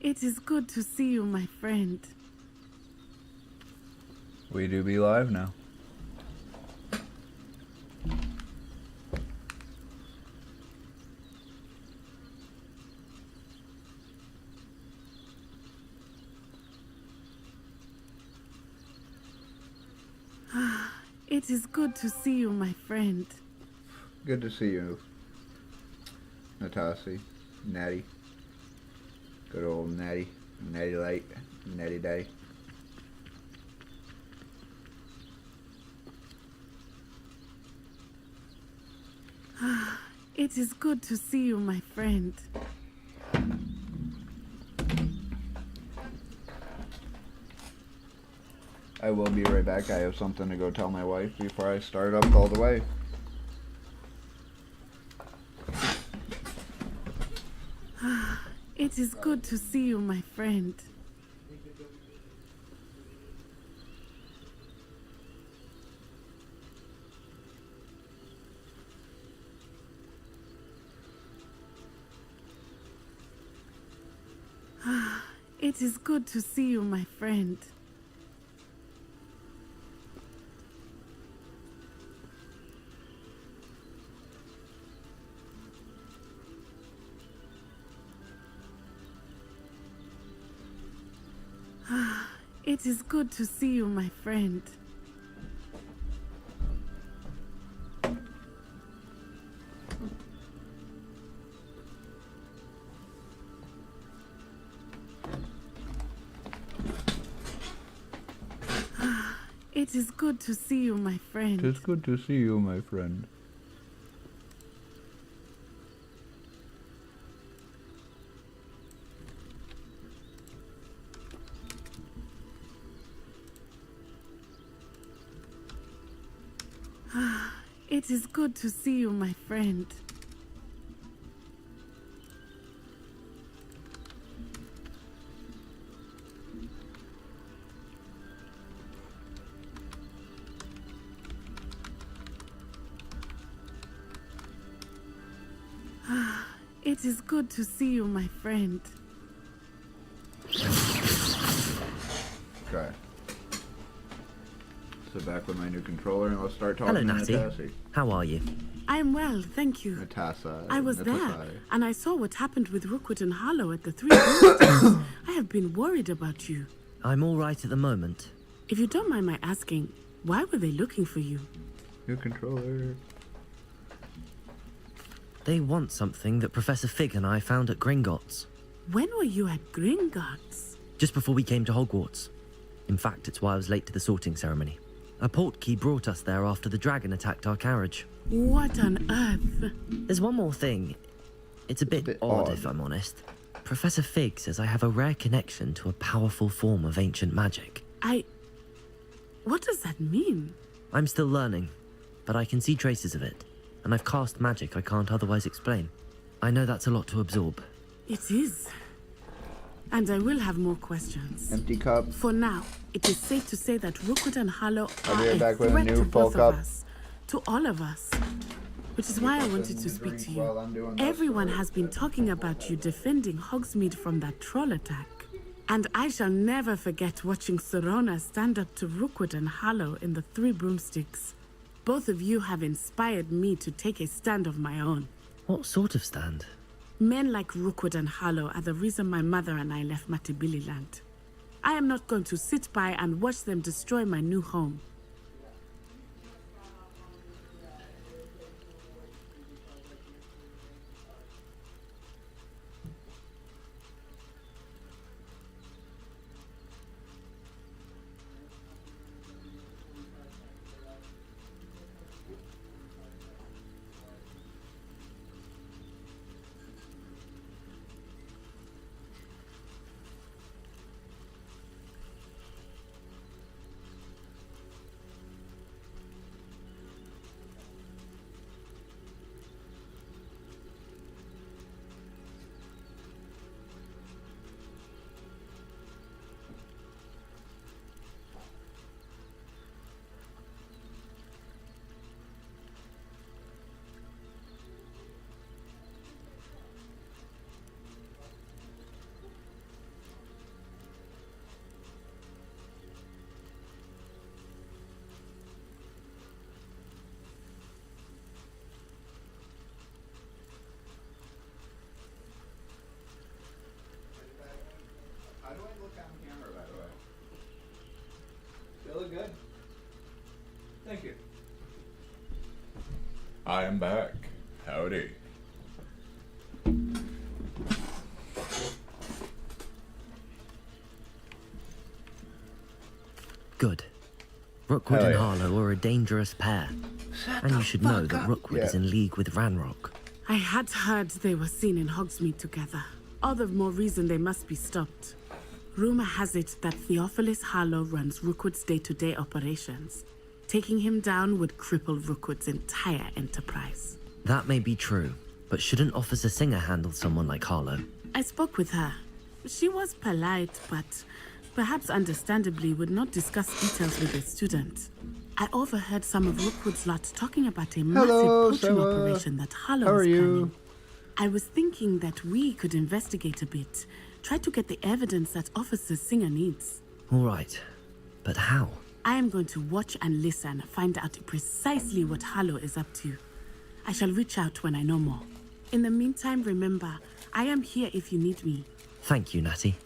It is good to see you, my friend. We do be live now. It is good to see you, my friend. Good to see you, Natasi, Natty. Good old Natty, Natty Light, Natty Day. It is good to see you, my friend. I will be right back. I have something to go tell my wife before I start up all the way. It is good to see you, my friend. It is good to see you, my friend. It is good to see you, my friend. It is good to see you, my friend. It's good to see you, my friend. It is good to see you, my friend. It is good to see you, my friend. Okay. Sit back with my new controller and let's start talking. Hello, to Natty. Natasi. How are you? I'm well, thank you. Natasa. I was there, Natasai. and I saw what happened with Rookwood and Harlow at the Three Broomsticks. I have been worried about you. I'm all right at the moment. If you don't mind my asking, why were they looking for you? New controller. They want something that Professor Fig and I found at Gringotts, When were you at Gringotts? just before we came to Hogwarts. In fact, it's why I was late to the sorting ceremony. A portkey brought us there after the dragon attacked our carriage. What on earth? There's one more thing. It's a bit odd, if I'm honest. Professor Fig says I have a rare connection to a powerful form of ancient magic. What does that mean? I'm still learning, but I can see traces of it, and I've cast magic I can't otherwise explain. I know that's a lot to absorb. It is. And I will have more questions. Empty cup. For now, it is safe to say that Rookwood and Harlow I'll are be right a back with a threat new to full both cup. of us. To all of us. Which is why I wanted to speak to you. Everyone has been talking about you defending Hogsmeade from that troll attack. And I shall never forget watching Sorona stand up to Rookwood and Harlow in the Three Broomsticks. Both of you have inspired me to take a stand of my own. What sort of stand? Men like Rookwood and Harlow are the reason my mother and I left Matibili land. I am not going to sit by and watch them destroy my new home. camera, by the way. Still look good. Thank you. I am back. Howdy. Good. Rookwood Hell and yeah. Harlow are a dangerous pair. And you should know that Rookwood is in league with Ranrock. I had heard they were seen in Hogsmeade together. All the more reason they must be stopped. Rumor has it that Theophilus Harlow runs Rookwood's day-to-day operations. Taking him down would cripple Rookwood's entire enterprise. That may be true, but shouldn't Officer Singer handle someone like Harlow? I spoke with her. She was polite, but perhaps understandably would not discuss details with a student. I overheard some of Rookwood's lot talking about a Hello, massive poaching Sarah. operation that Harlow How are was you? planning. I was thinking that we could investigate a bit, try to get the evidence that Officer Singer needs. All right, but how? I am going to watch and listen, find out precisely what Harlow is up to. I shall reach out when I know more. In the meantime, remember, I am here if you need me. Thank you, Natty.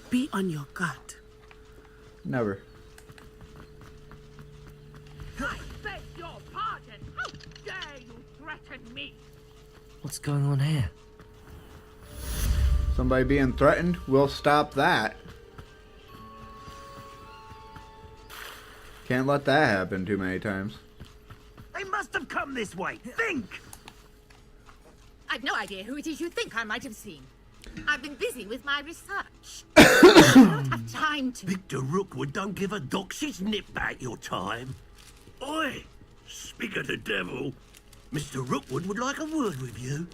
Be on your guard. Never. I beg your pardon. How dare you threaten me? What's going on here? Somebody being threatened, we'll stop that. Can't let that happen too many times. They must have come this way. Think! I've no idea who it is you think I might have seen. I've been busy with my research. I don't have time to... Victor Rookwood don't give a doxy's nip back your time. Oi! Speak of the devil. Mr. Rookwood would like a word with you.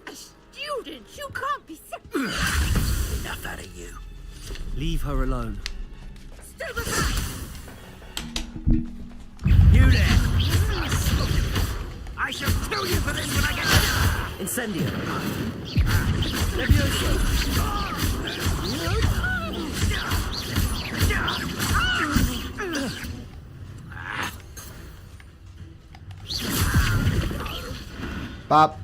A student? You can't be... Enough out of you. Leave her alone. Stay aside! You there! I shall kill you for this when I get to... Incendio! Levioso! Pop.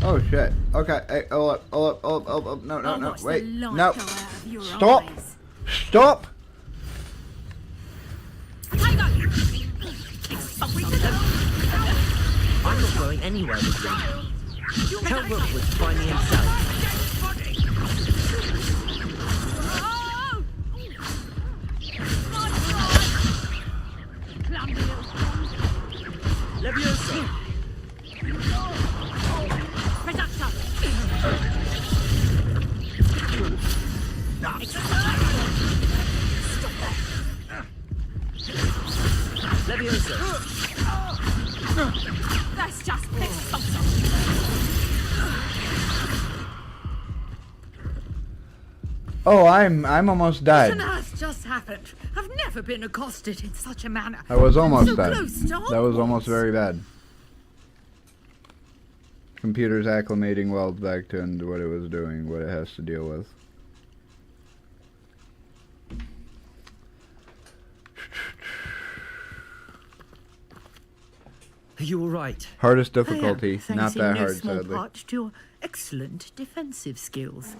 Oh shit. Okay. Hey, hold up, hold up, hold up, hold up. No, no, no. Wait. No. Stop. Stop. I'm not going anywhere with you. Tell Rookwood to find me himself. Levioso! Levioso! That's just piss. Oh, I'm almost What on died. earth just happened? I've never been accosted in such a manner. I was almost so dead. close to That was almost Hogwarts. very bad. Computer's acclimating well back to what it was doing, what it has to deal with. Are you alright? Hardest difficulty, not that no hard, small sadly. part to your excellent defensive skills.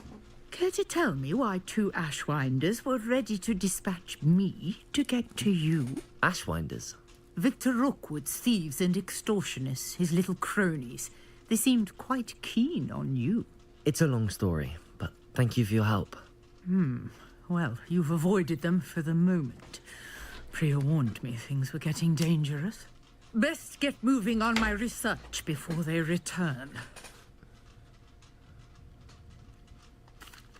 Care to tell me why two Ashwinders were ready to dispatch me to get to you? Ashwinders? Victor Rookwood's thieves and extortionists, his little cronies. They seemed quite keen on you. It's a long story, but thank you for your help. Well, you've avoided them for the moment. Priya warned me things were getting dangerous. Best get moving on my research before they return.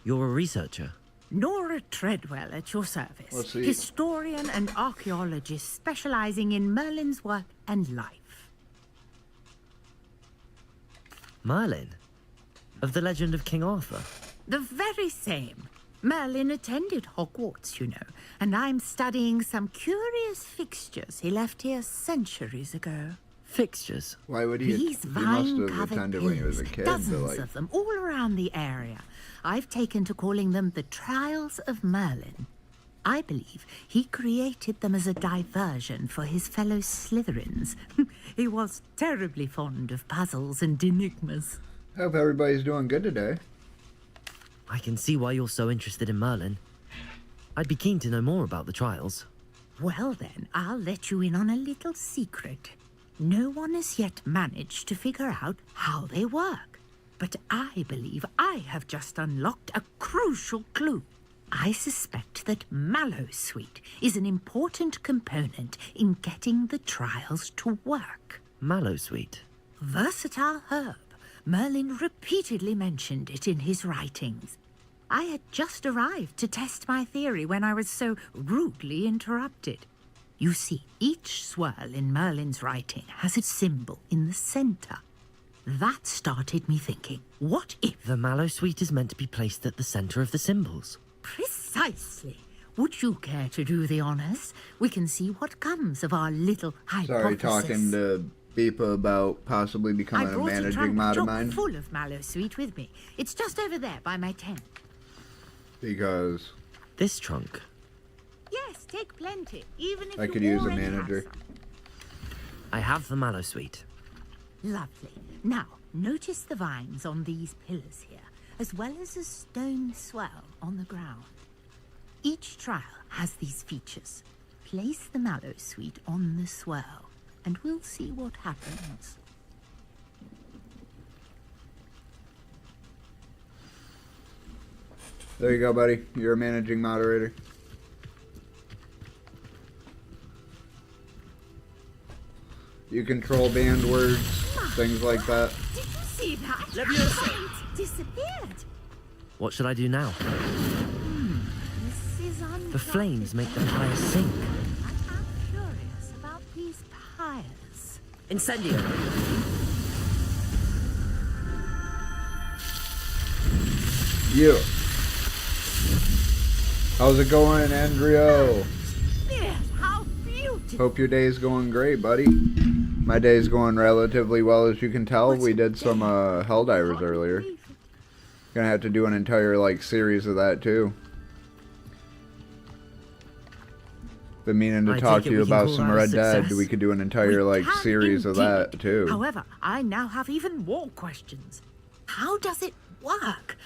You're a researcher? Nora Treadwell at your service. Let's see. Historian and archaeologist specializing in Merlin's work and life. Merlin? Of the legend of King Arthur? The very same. Merlin attended Hogwarts, you know, and I'm studying some curious fixtures he left here centuries ago. Fixtures? Why would he? These He must have vine-covered attended when he was a pillars, kid, dozens but like, of them, all around the area. I've taken to calling them the Trials of Merlin. I believe he created them as a diversion for his fellow Slytherins. He was terribly fond of puzzles and enigmas. hope everybody's doing good today. I can see why you're so interested in Merlin. I'd be keen to know more about the trials. Well then, I'll let you in on a little secret. No one has yet managed to figure out how they work. But I believe I have just unlocked a crucial clue. I suspect that Mallowsweet is an important component in getting the trials to work. Mallowsweet? Versatile herb. Merlin repeatedly mentioned it in his writings. I had just arrived to test my theory when I was so rudely interrupted. You see, each swirl in Merlin's writing has a symbol in the center. That started me thinking, what if... The Mallowsweet is meant to be placed at the center of the symbols. Precisely. Would you care to do the honors? We can see what comes of our little hypothesis. Sorry, talking to Beepa about possibly becoming a managing mod of mine. Full of Mallowsweet with me. It's just over there by my tent. Because This trunk? Yes, take plenty, even if I you could use a already have manager. some. I have the Mallowsweet. Lovely. Now, notice the vines on these pillars here, as well as a stone swell on the ground. Each trial has these features. Place the Mallowsweet on the swell, and we'll see what happens. There you go, buddy. You're a managing moderator. You control banned words, things like that. Did you see that? It disappeared. What should I do now? This is unusual. The flames make the pyre sink. I'm curious about these pyres. Incendio! You. How's it going, Andrio? Yes, how beautiful. Hope your day's going great, buddy. My day's going relatively well, as you can tell. We did some Helldivers earlier. Gonna have to do an entire series of that too. Been meaning to talk to you about some Red Dead. We could do an entire series of that too. However, I now have even more questions. How does it work?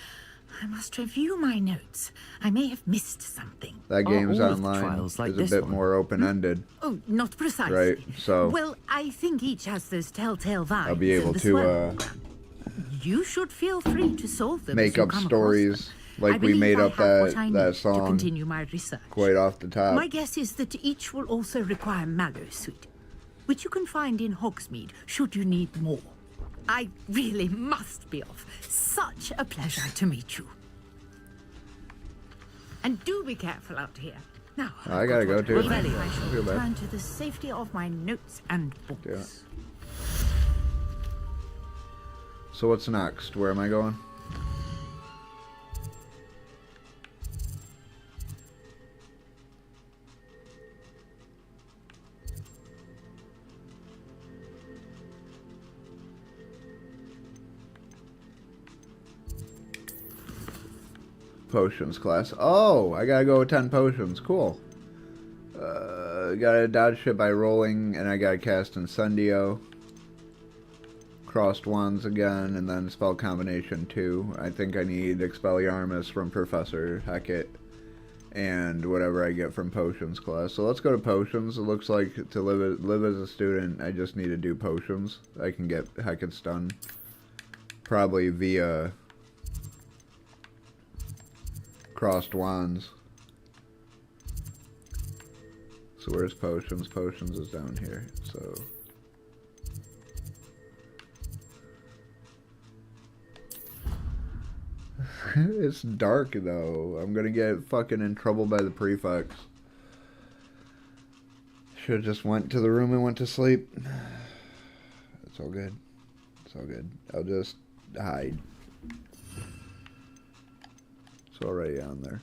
I must review my notes. I may have missed something. That game's all of the online. trials like Is a this bit one? more open-ended. Oh, not precisely. Right, so- Well, I think each has those telltale vines. I'll be able and the to swirl. You should feel free to solve them. make as you up come across stories them. like I we believe made I up have what I that need to song continue my research. quite off the top. My guess is that each will also require Mallowsweet, which you can find in Hogsmeade should you need more. I really must be off. Such a pleasure to meet you. And do be careful out here. Now, I gotta go too. I Feel shall bad. return to the safety of my notes and books. Yeah. So what's next? Where am I going? Potions class. Oh, I gotta go with 10 potions. Cool. Gotta dodge shit by rolling, and I gotta cast Incendio. Crossed wands again, and then spell combination 2. I think I need Expelliarmus from Professor Hackett, and whatever I get from potions class. So let's go to potions. It looks like to live as a student, I just need to do potions. I can get Hackett's done probably via crossed wands. So where's potions? Potions is down here. So it's dark though. I'm gonna get fucking in trouble by the prefects. Should've just went to the room and went to sleep. It's all good. It's all good. I'll just hide. It's already on there.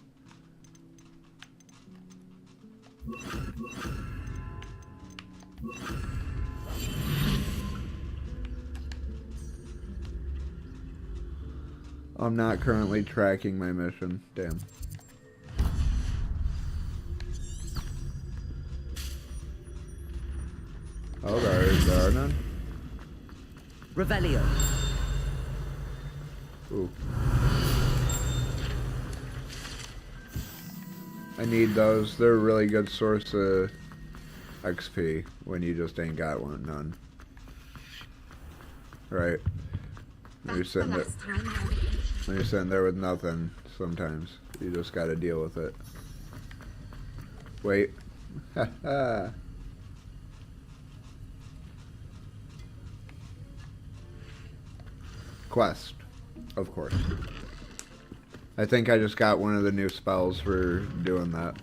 I'm not currently tracking my mission. Damn. Oh, there are none? Revelio. Ooh. I need those. They're a really good source of XP when you just ain't got none. Right. When you're sitting there with nothing, sometimes you just gotta deal with it. Wait. Quest, of course. I think I just got one of the new spells for doing that.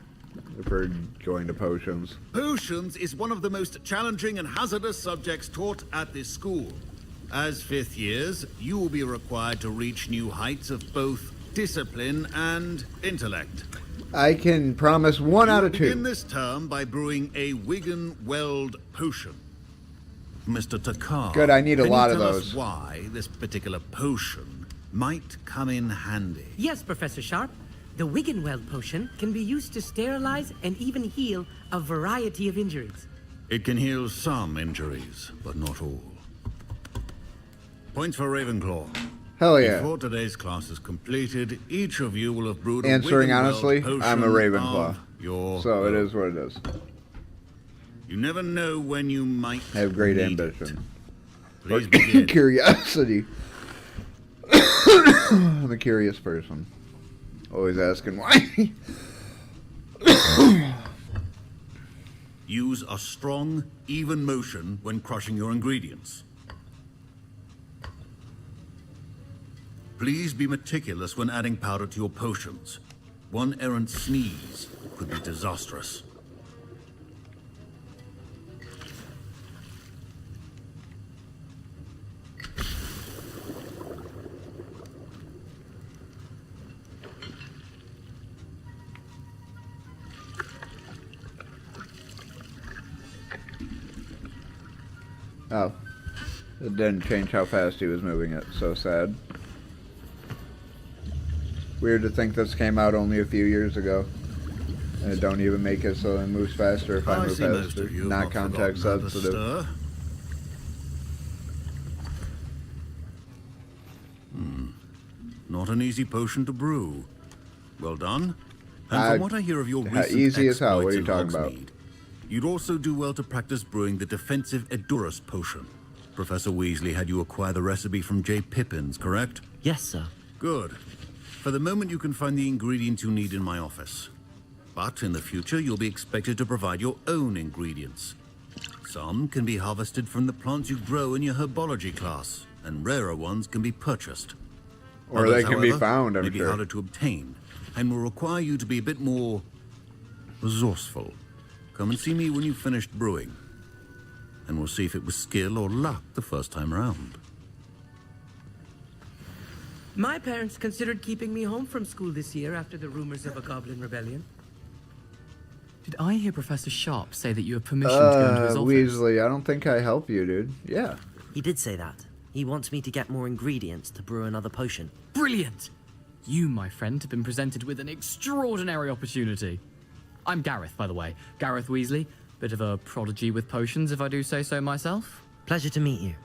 For going to potions. Potions is one of the most challenging and hazardous subjects taught at this school. As 5th years, you will be required to reach new heights of both discipline and intellect. I can promise 1 out of 2. Begin this term by brewing a Wigan Weld potion. Mr. Takar. Good, I need a lot of tell those. Us why this particular potion might come in handy? Yes, Professor Sharp. The Wiggenweld potion can be used to sterilize and even heal a variety of injuries. It can heal some injuries, but not all. Points for Ravenclaw. Hell yeah. Before today's class is completed, each of you will have brewed a Answering Wiggenweld honestly, potion I'm a Ravenclaw. of your So it own. is what it is. You never know when you might I have great need ambition. It. Please begin. Curiosity. I'm a curious person. Always asking why. Use a strong, even motion when crushing your ingredients. Please be meticulous when adding powder to your potions. One errant sneeze could be disastrous. Oh. It didn't change how fast he was moving it. So sad. Weird to think this came out only a few years ago. And it don't even make it so it moves faster if I move see most faster. of you have Not context forgotten how to sensitive. stir. Not an easy potion to brew. Well done. And from what I hear of your recent easy as hell. What are you exploits in talking about? Hogsmeade, you'd also do well to practice brewing the defensive Edurus potion. Professor Weasley had you acquire the recipe from J. Pippin's, correct? Yes, sir. Good. For the moment, you can find the ingredients you need in my office. But in the future, you'll be expected to provide your own ingredients. Some can be harvested from the plants you grow in your herbology class, and rarer ones can be purchased. Or Others, they can be however, found, may I'm be sure. harder to obtain, and will require you to be a bit more resourceful. Come and see me when you've finished brewing, and we'll see if it was skill or luck the first time around. My parents considered keeping me home from school this year after the rumors of a goblin rebellion. Did I hear Professor Sharp say that you have permission to go into his office? Weasley, I don't think I help you, dude. Yeah. He did say that. He wants me to get more ingredients to brew another potion. Brilliant! You, my friend, have been presented with an extraordinary opportunity. I'm Gareth, by the way. Gareth Weasley. Bit of a prodigy with potions, if I do say so myself. Pleasure to meet you.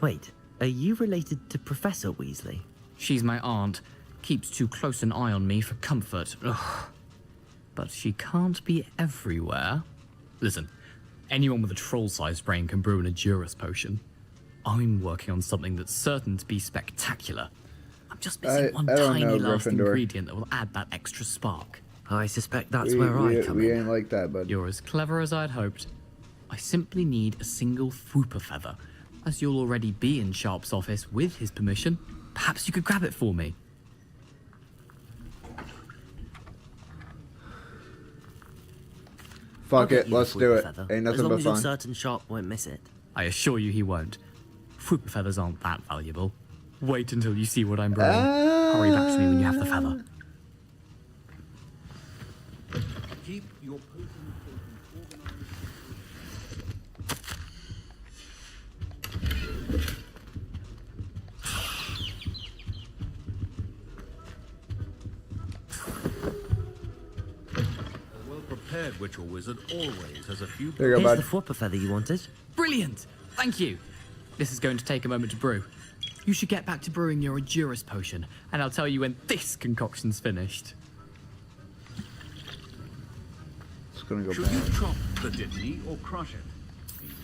Wait, are you related to Professor Weasley? She's my aunt. Keeps too close an eye on me for comfort. Ugh. But she can't be everywhere. Listen, anyone with a troll-sized brain can brew an Edurus potion. I'm working on something that's certain to be spectacular. I'm just missing one I don't tiny know, last Gryffindor. ingredient that will add that extra spark. I suspect that's where I come we in. ain't like that, bud. You're as clever as I'd hoped. I simply need a single Fwooper feather. As you'll already be in Sharp's office with his permission, perhaps you could grab it for me. I'll Fuck get it, you a let's do Fwooper it. feather, Ain't nothing as long but as you're fun. certain Sharp won't miss it. I assure you he won't. Fwooper feathers aren't that valuable. Wait until you see what I'm brewing. Hurry back to me when you have the feather. Keep your potion organized. A well-prepared witch or wizard always has a few. There you go, Here's bud. the Fwooper feather you wanted. Brilliant! Thank you. This is going to take a moment to brew. You should get back to brewing your Edurus potion, and I'll tell you when this concoction's finished. gonna go Should you bad. chop the Dittany or crush it?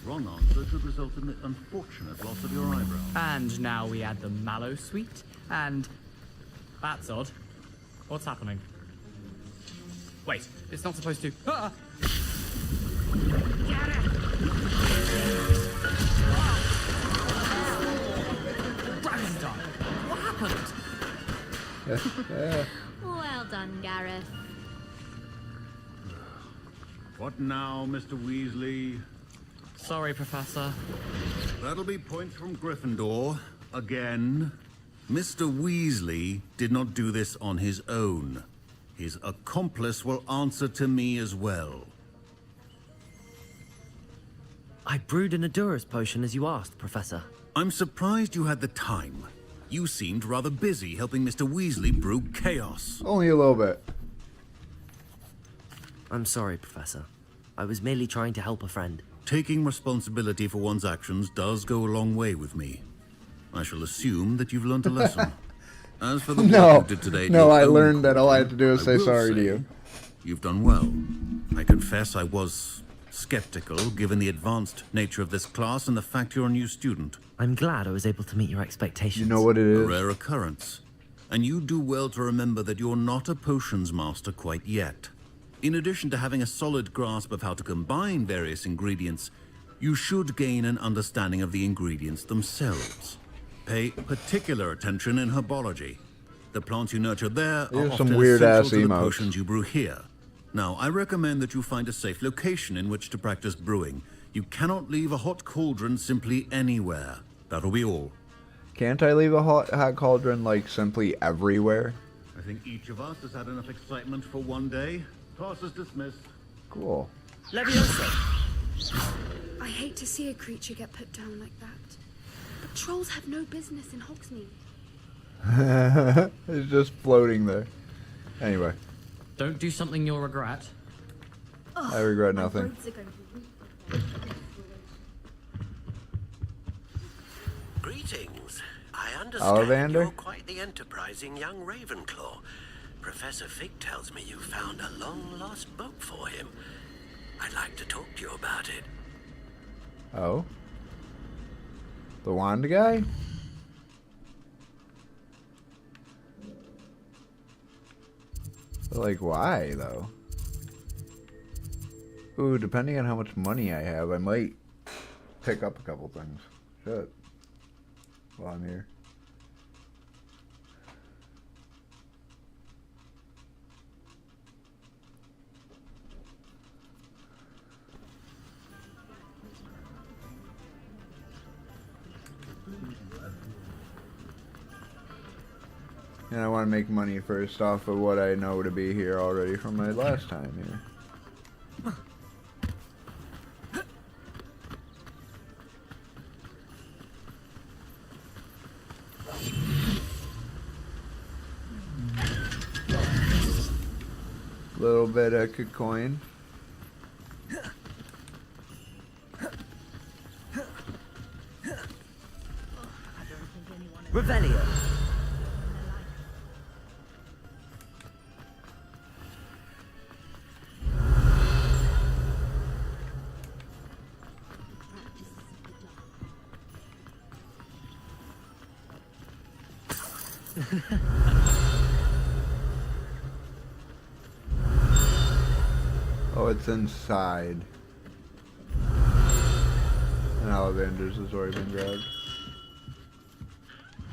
The wrong answer could result in the unfortunate loss of your eyebrow. And now we add the mallow sweet, and that's odd. What's happening? Wait, it's not supposed to. Ah! Dragon's died. What happened? Well done, Gareth. What now, Mr. Weasley? Sorry, Professor. That'll be points from Gryffindor. Again. Mr. Weasley did not do this on his own. His accomplice will answer to me as well. I brewed an Adurus potion as you asked, Professor. I'm surprised you had the time. You seemed rather busy helping Mr. Weasley brew chaos. Only a little bit. I'm sorry, Professor. I was merely trying to help a friend. Taking responsibility for one's actions does go a long way with me. I shall assume that you've learned a lesson. As for the work you did today, I learned that all I had to do is say sorry to you. You've done well. I confess I was skeptical, given the advanced nature of this class and the fact you're a new student. I'm glad I was able to meet your expectations. You know what it A is? rare occurrence. And you do well to remember that you're not a potions master quite yet. In addition to having a solid grasp of how to combine various ingredients, you should gain an understanding of the ingredients themselves. Pay particular attention in herbology. The plants you nurture there These are are often some weird-ass essential to the emotes. potions you brew here. Now, I recommend that you find a safe location in which to practice brewing. You cannot leave a hot cauldron simply anywhere. That'll be all. Can't I leave a hot cauldron, like, simply everywhere? I think each of us has had enough excitement for one day. Class is dismissed. Cool. Leviosa! I hate to see a creature get put down like that. But trolls have no business in Hogsmeade. It's just floating there. Anyway, Don't do something you'll regret. I regret nothing. Roads are going to be weak. Greetings. I understand Ollivander? you're quite the enterprising young Ravenclaw. Professor Fig tells me you found a long-lost book for him. I'd like to talk to you about it. Oh? The wand guy? Like, why, though? Ooh, depending on how much money I have, I might pick up a couple things. Shit. While I'm here. And I want to make money first off of what I know to be here already from my last time here. Little bit of coin. Revelio! Oh, it's inside. And Ollivander's has already been grabbed.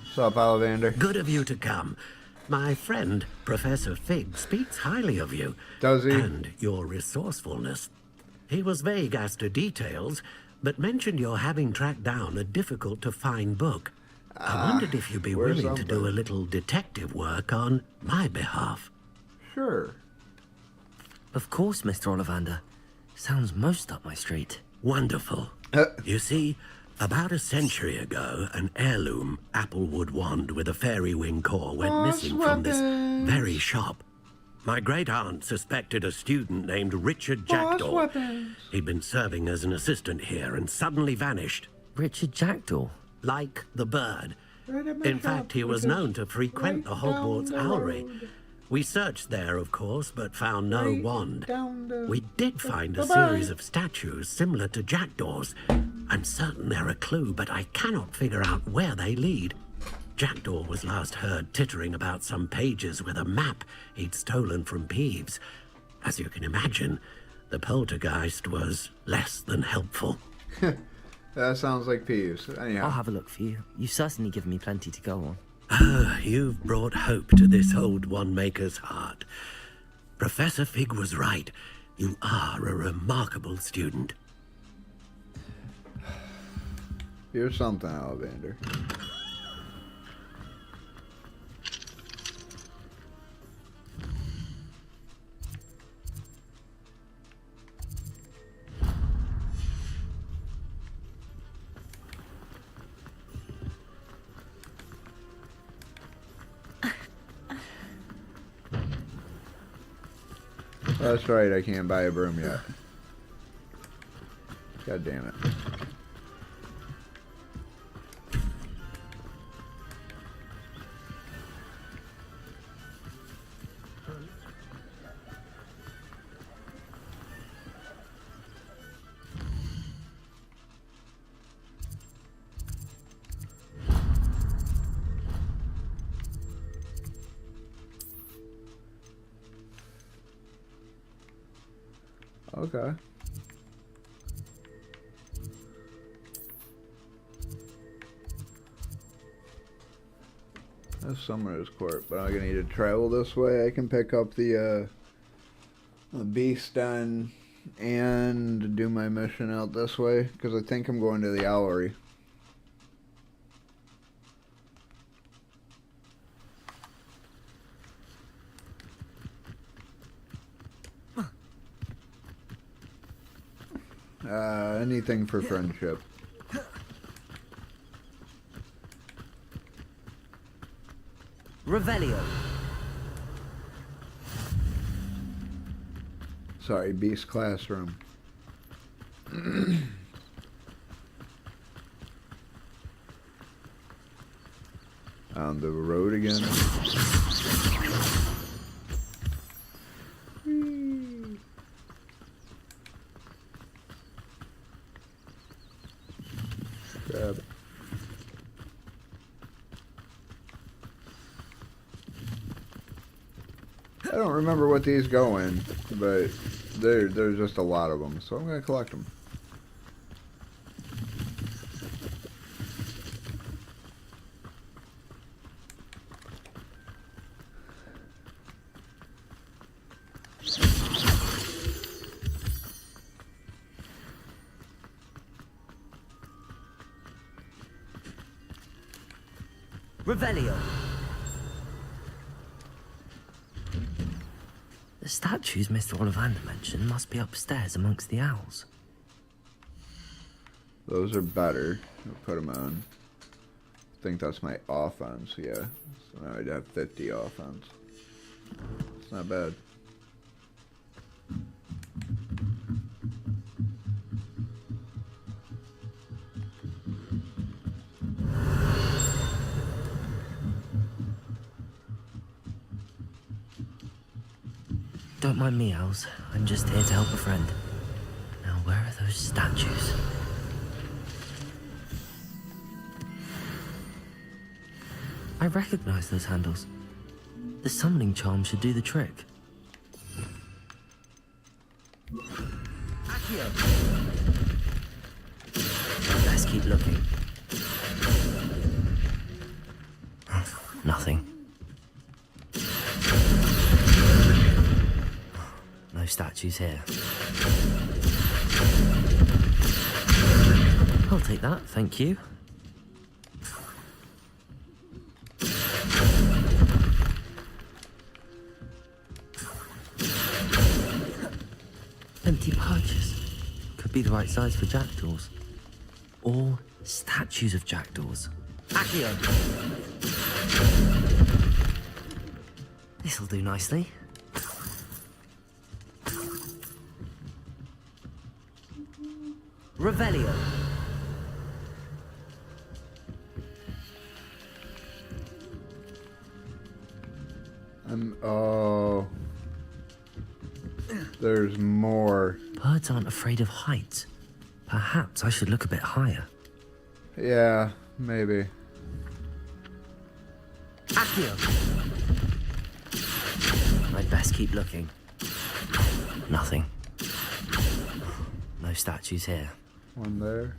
What's up, Ollivander? Good of you to come. My friend, Professor Fig, speaks highly of you. Does he? And your resourcefulness. He was vague as to details, but mentioned your having tracked down a difficult-to-find book. I wondered if you'd be where's willing to do a something? little detective work on my behalf. Sure. Of course, Mr. Ollivander. Sounds most up my street. Wonderful. You see, about a century ago, an heirloom applewood wand with a fairy wing core went missing from this very shop. My great-aunt suspected a student named Richard Jackdaw. He'd been serving as an assistant here and suddenly vanished. Richard Jackdaw? Like the bird. In fact, he was known to frequent the Hogwarts Owlry. We searched there, of course, but found no wand. We did find a Bye-bye. series of statues similar to jackdaws. I'm certain they're a clue, but I cannot figure out where they lead. Jackdaw was last heard tittering about some pages with a map he'd stolen from Peeves. As you can imagine, the poltergeist was less than helpful. That sounds like Peeves. Anyhow. I'll have a look for you. You've certainly given me plenty to go on. Ah, you've brought hope to this old one-maker's heart. Professor Fig was right. You are a remarkable student. Here's something, Alexander. That's right, I can't buy a broom yet. God damn it. Okay. That's Summoner's Court, but I'm gonna need to travel this way. I can pick up the Beast Den and do my mission out this way, because I think I'm going to the Owlery. Anything for friendship. Revelio. Sorry, Beast Classroom. On the road again. Grab. I don't remember what these go in, but there's just a lot of them, so I'm gonna collect them. Revelio. The statues Mr. Ollivander mentioned must be upstairs amongst the owls. Those are better. I'll put them on. I think that's my offense, yeah. So now I'd have 50 offense. It's not bad. Don't mind me, owls. I'm just here to help a friend. Now, where are those statues? I recognize those handles. The summoning charm should do the trick. Let's keep looking. Nothing. No statues here. I'll take that, thank you. Empty pouches. Could be the right size for jackdaws. Or statues of jackdaws. Accio! This'll do nicely. Revelio. Oh. There's more. Birds aren't afraid of heights. Perhaps I should look a bit higher. Yeah, maybe. Accio! I'd best keep looking. Nothing. No statues here. One there.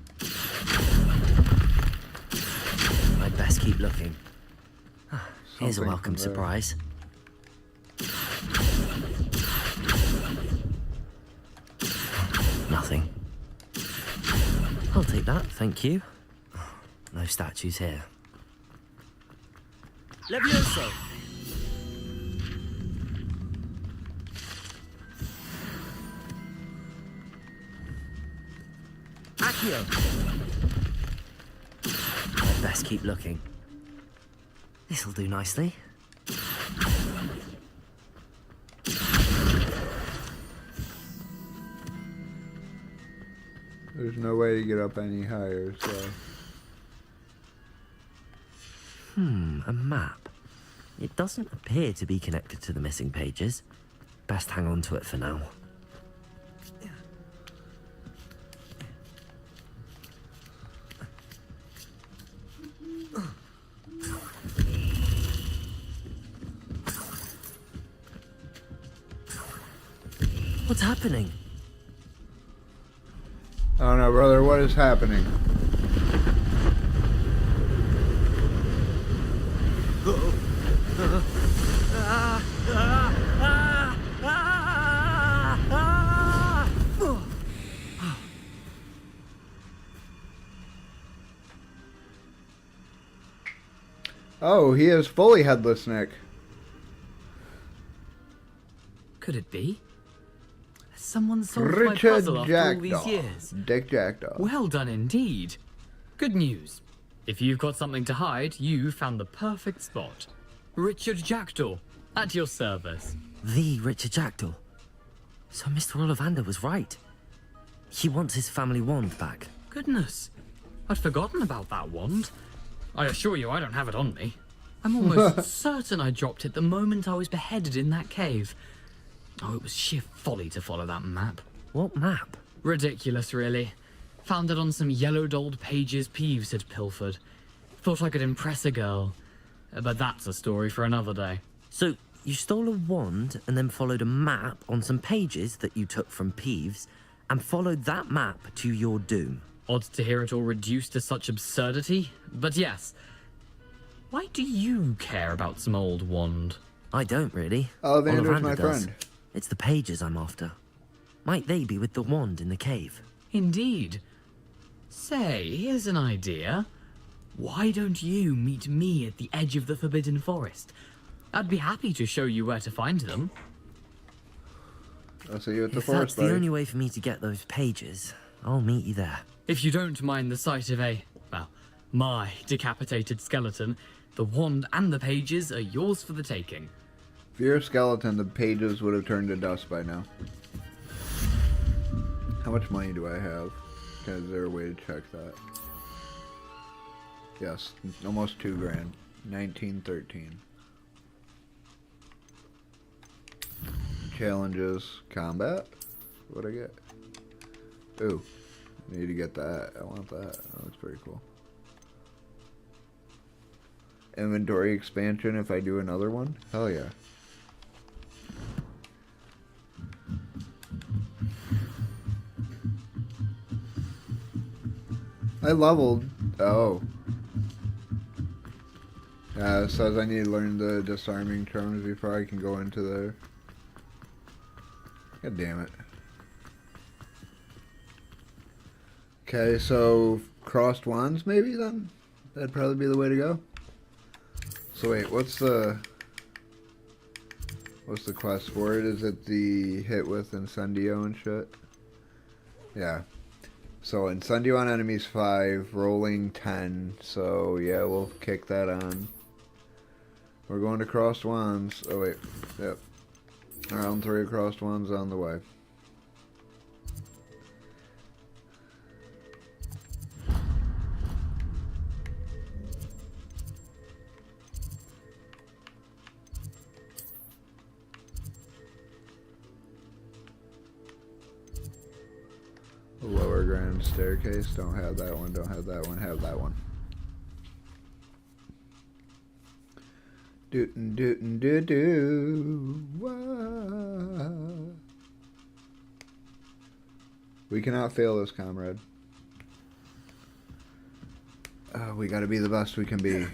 I'd best keep looking. Here's a Something welcome from there. surprise. Nothing. I'll take that, thank you. No statues here. Levioso! Accio! I'd best keep looking. This'll do nicely. There's no way to get up any higher, so... A map. It doesn't appear to be connected to the missing pages. Best hang on to it for now. What's happening? Oh no, brother, what is happening? Oh, he is fully headless, Nick. Could it be? Someone solved my Richard puzzle after all these Jackdaw. years. Dick Jackdaw. Well done indeed. Good news. If you've got something to hide, you found the perfect spot. Richard Jackdaw, at your service. The Richard Jackdaw. So Mr. Ollivander was right. He wants his family wand back. Goodness, I'd forgotten about that wand. I assure you I don't have it on me. I'm almost certain I dropped it the moment I was beheaded in that cave. Oh, it was sheer folly to follow that map. What map? Ridiculous, really. Found it on some yellowed old pages Peeves had pilfered. Thought I could impress a girl. But that's a story for another day. So, you stole a wand and then followed a map on some pages that you took from Peeves and followed that map to your doom. Odd to hear it all reduced to such absurdity, but yes. Why do you care about some old wand? I don't really. Ollivander's Ollivander my does. friend. It's the pages I'm after. Might they be with the wand in the cave? Indeed. Say, here's an idea. Why don't you meet me at the edge of the Forbidden Forest? I'd be happy to show you where to find them. I'll see you at the If forest, that's the buddy. only way for me to get those pages, I'll meet you there. If you don't mind the sight of my decapitated skeleton, the wand and the pages are yours for the taking. If you're a skeleton, the pages would have turned to dust by now. How much money do I have? Is there a way to check that? Yes, almost $2 grand. 1913. Challenges, combat. What'd I get? Ooh, need to get that. I want that. Oh, that's pretty cool. Inventory expansion if I do another one? Hell yeah. I leveled. Oh. It says I need to learn the disarming charms before I can go into there. God damn it. Okay, so crossed wands maybe then? That'd probably be the way to go. So wait, what's the quest for it? Is it the hit with Incendio and shit? Yeah. So Incendio on enemies 5, rolling 10. So yeah, we'll kick that on. We're going to crossed wands. Oh wait, yep. Round 3 of crossed wands on the way. iron staircase. Don't have that one. Don't have that one. Have that one. Dootin' dootin' doo doo. Wah. We cannot fail this, comrade. We gotta be the best we can be.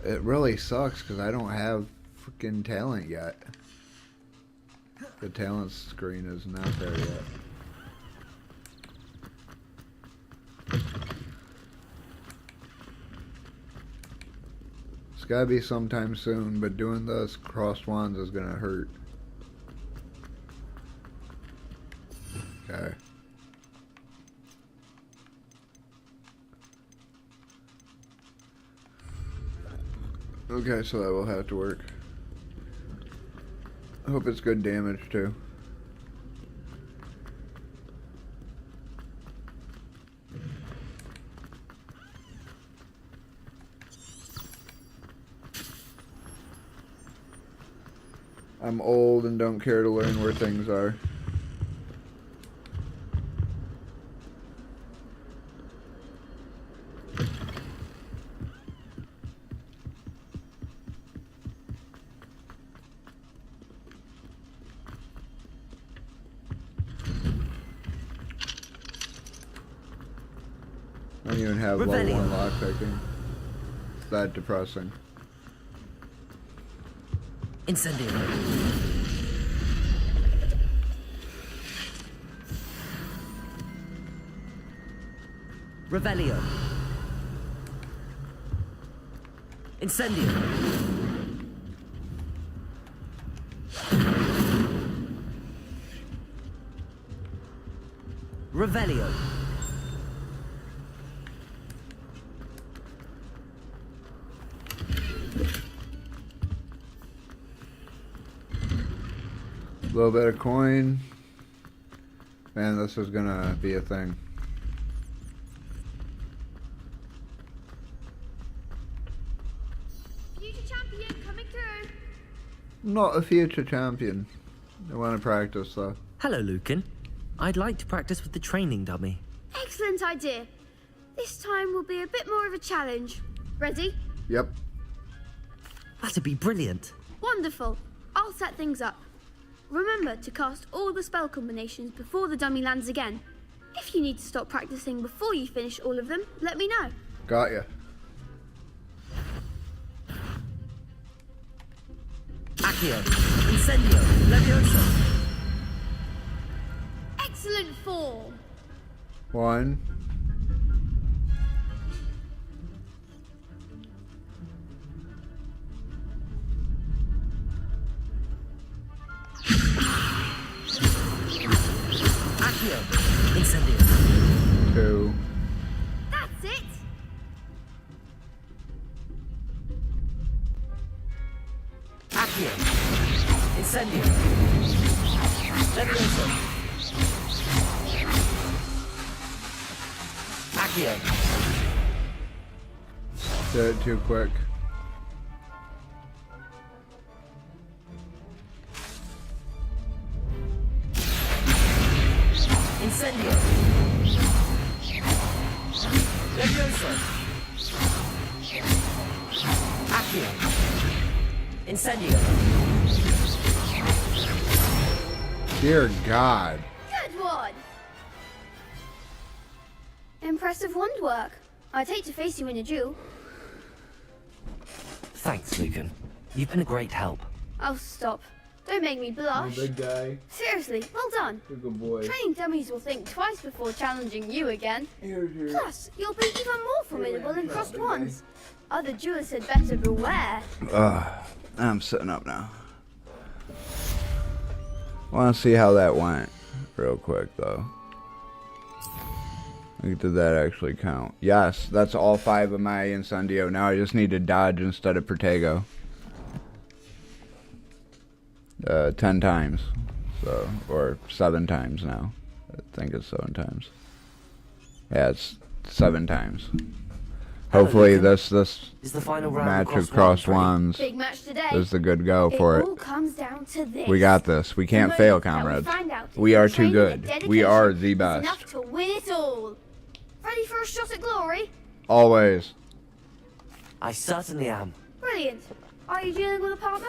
It really sucks because I don't have freaking talent yet. The talent screen is not there yet. It's gotta be sometime soon, but doing this crossed wands is gonna hurt. Okay. Okay, so that will have to work. I hope it's good damage too. I'm old and don't care to learn where things are. I don't even have level 1 lockpicking. It's that depressing. Incendio. Revelio. Incendio. Revelio. A little bit of coin. Man, this is gonna be a thing. Future champion coming through. Not a future champion. I want to practice though. Hello, Lucan. I'd like to practice with the training dummy. Excellent idea. This time will be a bit more of a challenge. Ready? Yep. That'd be brilliant. Wonderful. I'll set things up. Remember to cast all the spell combinations before the dummy lands again. If you need to stop practicing before you finish all of them, let me know. Got ya. Accio. Incendio. Levioso. Excellent form. 1. Accio. Incendio. 2. That's it. Accio. Incendio. Levioso. Accio. Did it too quick. Incendio. Levioso. Accio. Incendio. Dear God. Good one. Impressive wand work. I'd hate to face you in a duel. Thanks, Lucan. You've been a great help. Oh, stop. Don't make me blush. Big guy. Seriously, well done. You're a good boy. Training dummies will think twice before challenging you again. Plus, you'll be even more formidable in crossed wands. Other duelists had better beware. I'm sitting up now. Want to see how that went real quick though. Did that actually count? Yes, that's all 5 of my Incendio. Now I just need to dodge instead of Protego. 10 times. So, or 7 times now. I think it's 7 times. Yeah, it's 7 times. Hopefully this Is the final round match of of crossed wands Big match today. is the good go for all it. comes down to this. We got this. We can't The fail, moment that comrades. find out if We your are too training and good. We are the dedication is best. enough to win it all. Ready for a shot at glory? Always. I certainly am. Brilliant. Are you dealing with a partner?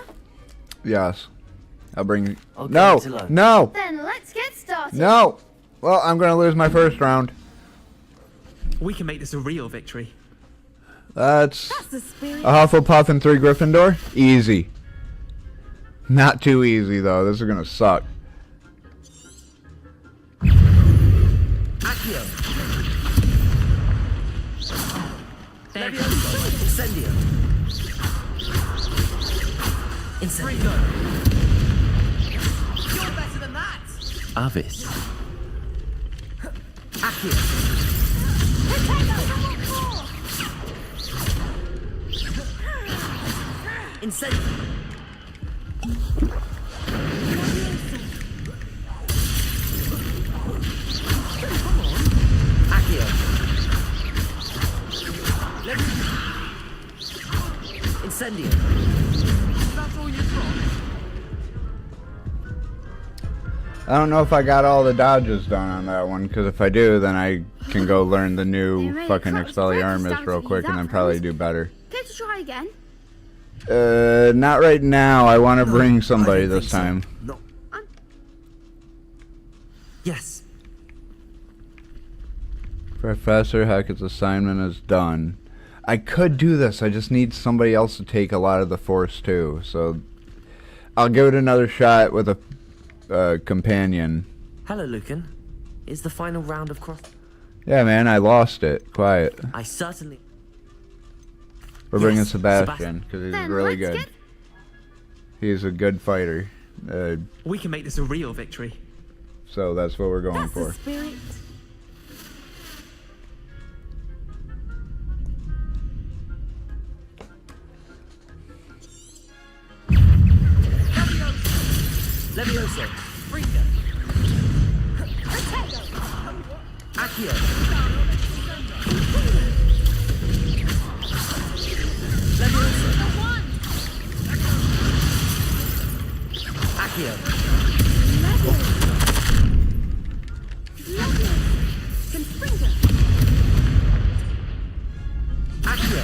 Yes. I'll bring... I'll No! go to No! Then let's get started. No! Well, I'm gonna lose my first round. We can make this a real victory. That's the spirit. a Hufflepuff and 3 Gryffindor. Easy. Not too easy, though. This is gonna suck. Accio. Incendio. Incendio. You're better than that. Avis. Accio. Incendio. Accio. Incendio. That's all you've got. I don't know if I got all the dodges done on that one, because if I do, then I can go learn the new fucking Expelliarmus real quick and then probably do better. Care to try again? Not right now. I want to bring somebody this time. No. Yes. Professor Hackett's assignment is done. I could do this. I just need somebody else to take a lot of the force too. So I'll give it another shot with a companion. Hello, Lucan. Is the final round of cross... Yeah, man, I lost it. Quiet. I certainly... We're bringing Yes, Sebastian because he's Then really let's good. He's a good fighter. We can make this a real victory. So that's what we're going That's the for. spirit. Levioso. Freaker. Accio. Levioso. Accio. Accio.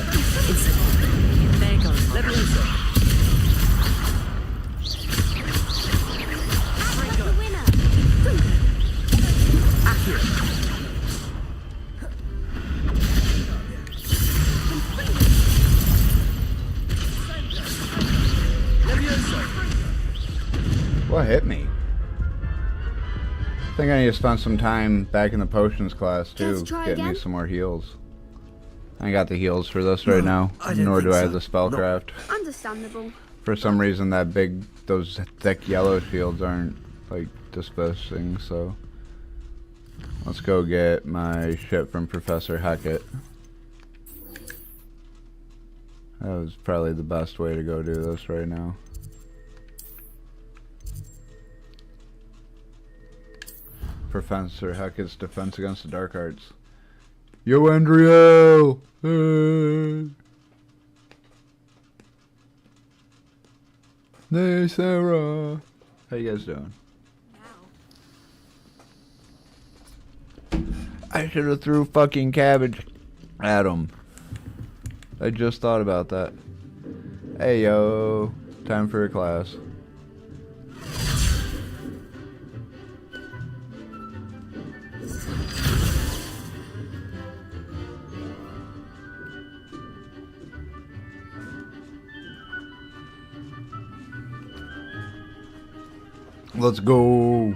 Incendio. There goes Levioso. Accio. What hit me? I think I need to spend some time back in the potions class too, Let's try getting me again? some more heals. I ain't got the heals for this right now, I don't nor do think I have so. the spellcraft. Understandable. For some reason, those thick yellow shields aren't like dispensing. So let's go get my shit from Professor Hackett. That was probably the best way to go do this right now. Professor Hackett's defense against the dark arts. Yo, Andriel! Hey, Sarah! How you guys doing? I should have threw fucking cabbage at him. I just thought about that. Hey, yo. Time for a class. Let's go.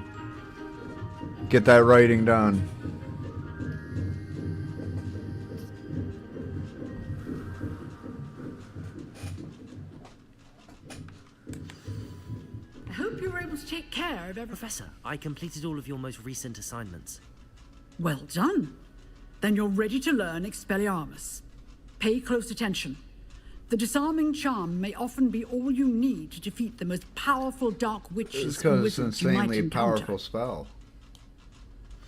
Get that writing done. I hope you were able to take care of everything. Professor, I completed all of your most recent assignments. Well done. Then you're ready to learn Expelliarmus. Pay close attention. The disarming charm may often be all you need to defeat the most powerful dark witches It's and because it's an wizards you might insanely encounter. powerful spell.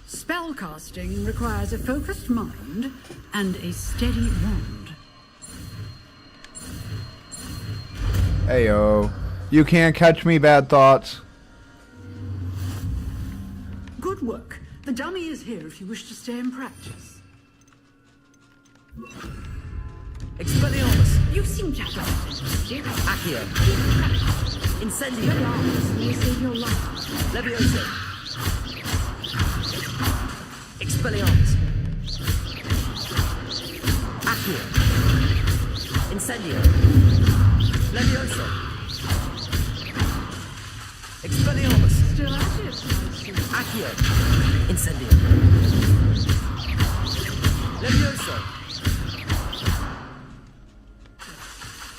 Spellcasting requires a focused mind and a steady wand. Heyo. You can't catch me, bad thoughts. Good work. The dummy is here if you wish to stay and practice. Expelliarmus! You seem to have interested. Accio! Incendio! Expelliarmus may save your life. Levioso! Expelliarmus! Accio! Incendio! Levioso! Expelliarmus! Still at it, I see. Accio! Incendio! Levioso!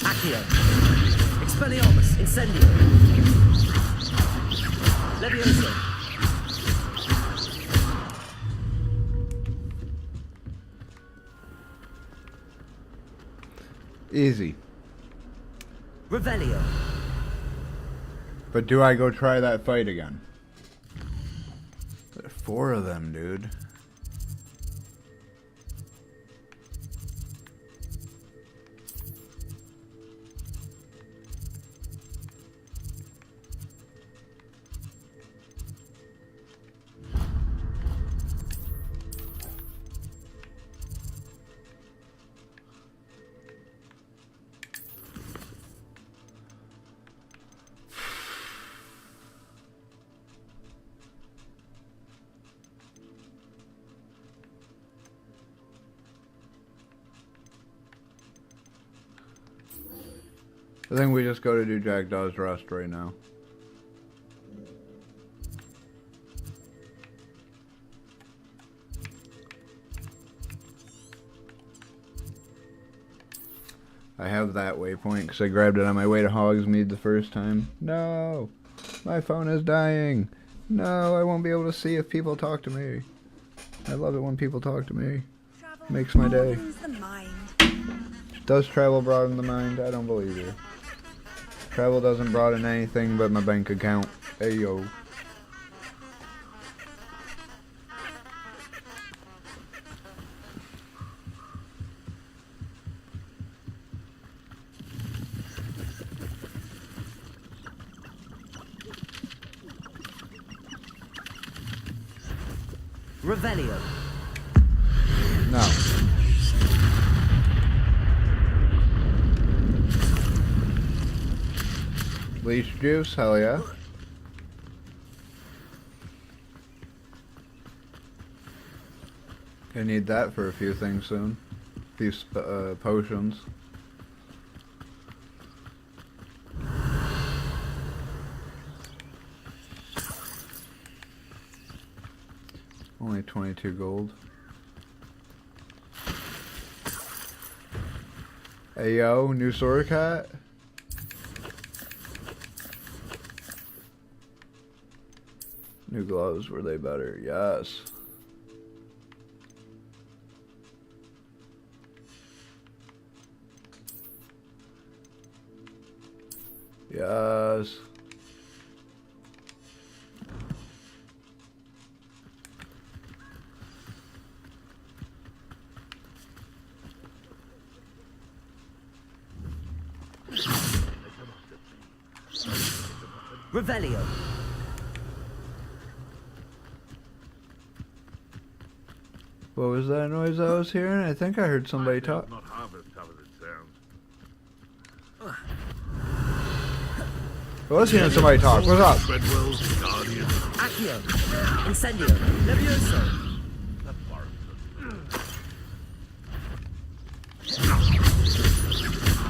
Accio! Expelliarmus! Incendio! Levioso! Easy. Revelio! But do I go try that fight again? There are 4 of them, dude. I think we just go to do Jackdaw's Rest right now. I have that waypoint because I grabbed it on my way to Hogsmeade the first time. No! My phone is dying! No, I won't be able to see if people talk to me. I love it when people talk to me. Makes my day. Does travel broaden the mind? I don't believe you. Travel doesn't broaden anything but my bank account. Hey yo. Revelio! No. Leech juice, hell yeah. I need that for a few things soon. A few potions. Only 22 gold. Hey yo, new sword cat? New gloves, were they better? Yes. Yes. Revelio! What was that noise I was hearing? I think I heard somebody talk. Not half as tough as it sounds. I was hearing somebody talk. What's up? Treadwell's guardian. Accio! Incendio! Levioso!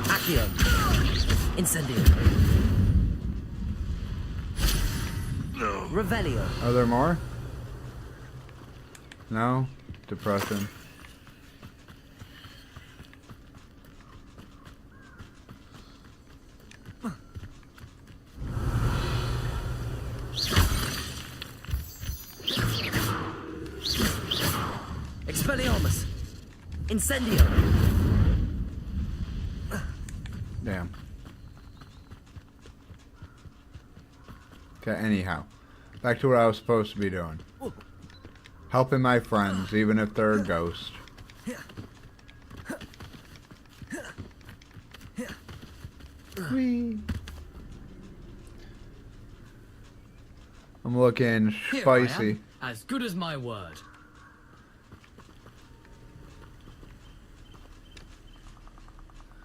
Accio! Incendio! No. Revelio! Are there more? No? Depression. Expelliarmus! Incendio! Damn. Okay, anyhow. Back to what I was supposed to be doing. Helping my friends, even if they're a ghost. Whee. I'm looking Here spicy. I am, as good as my word.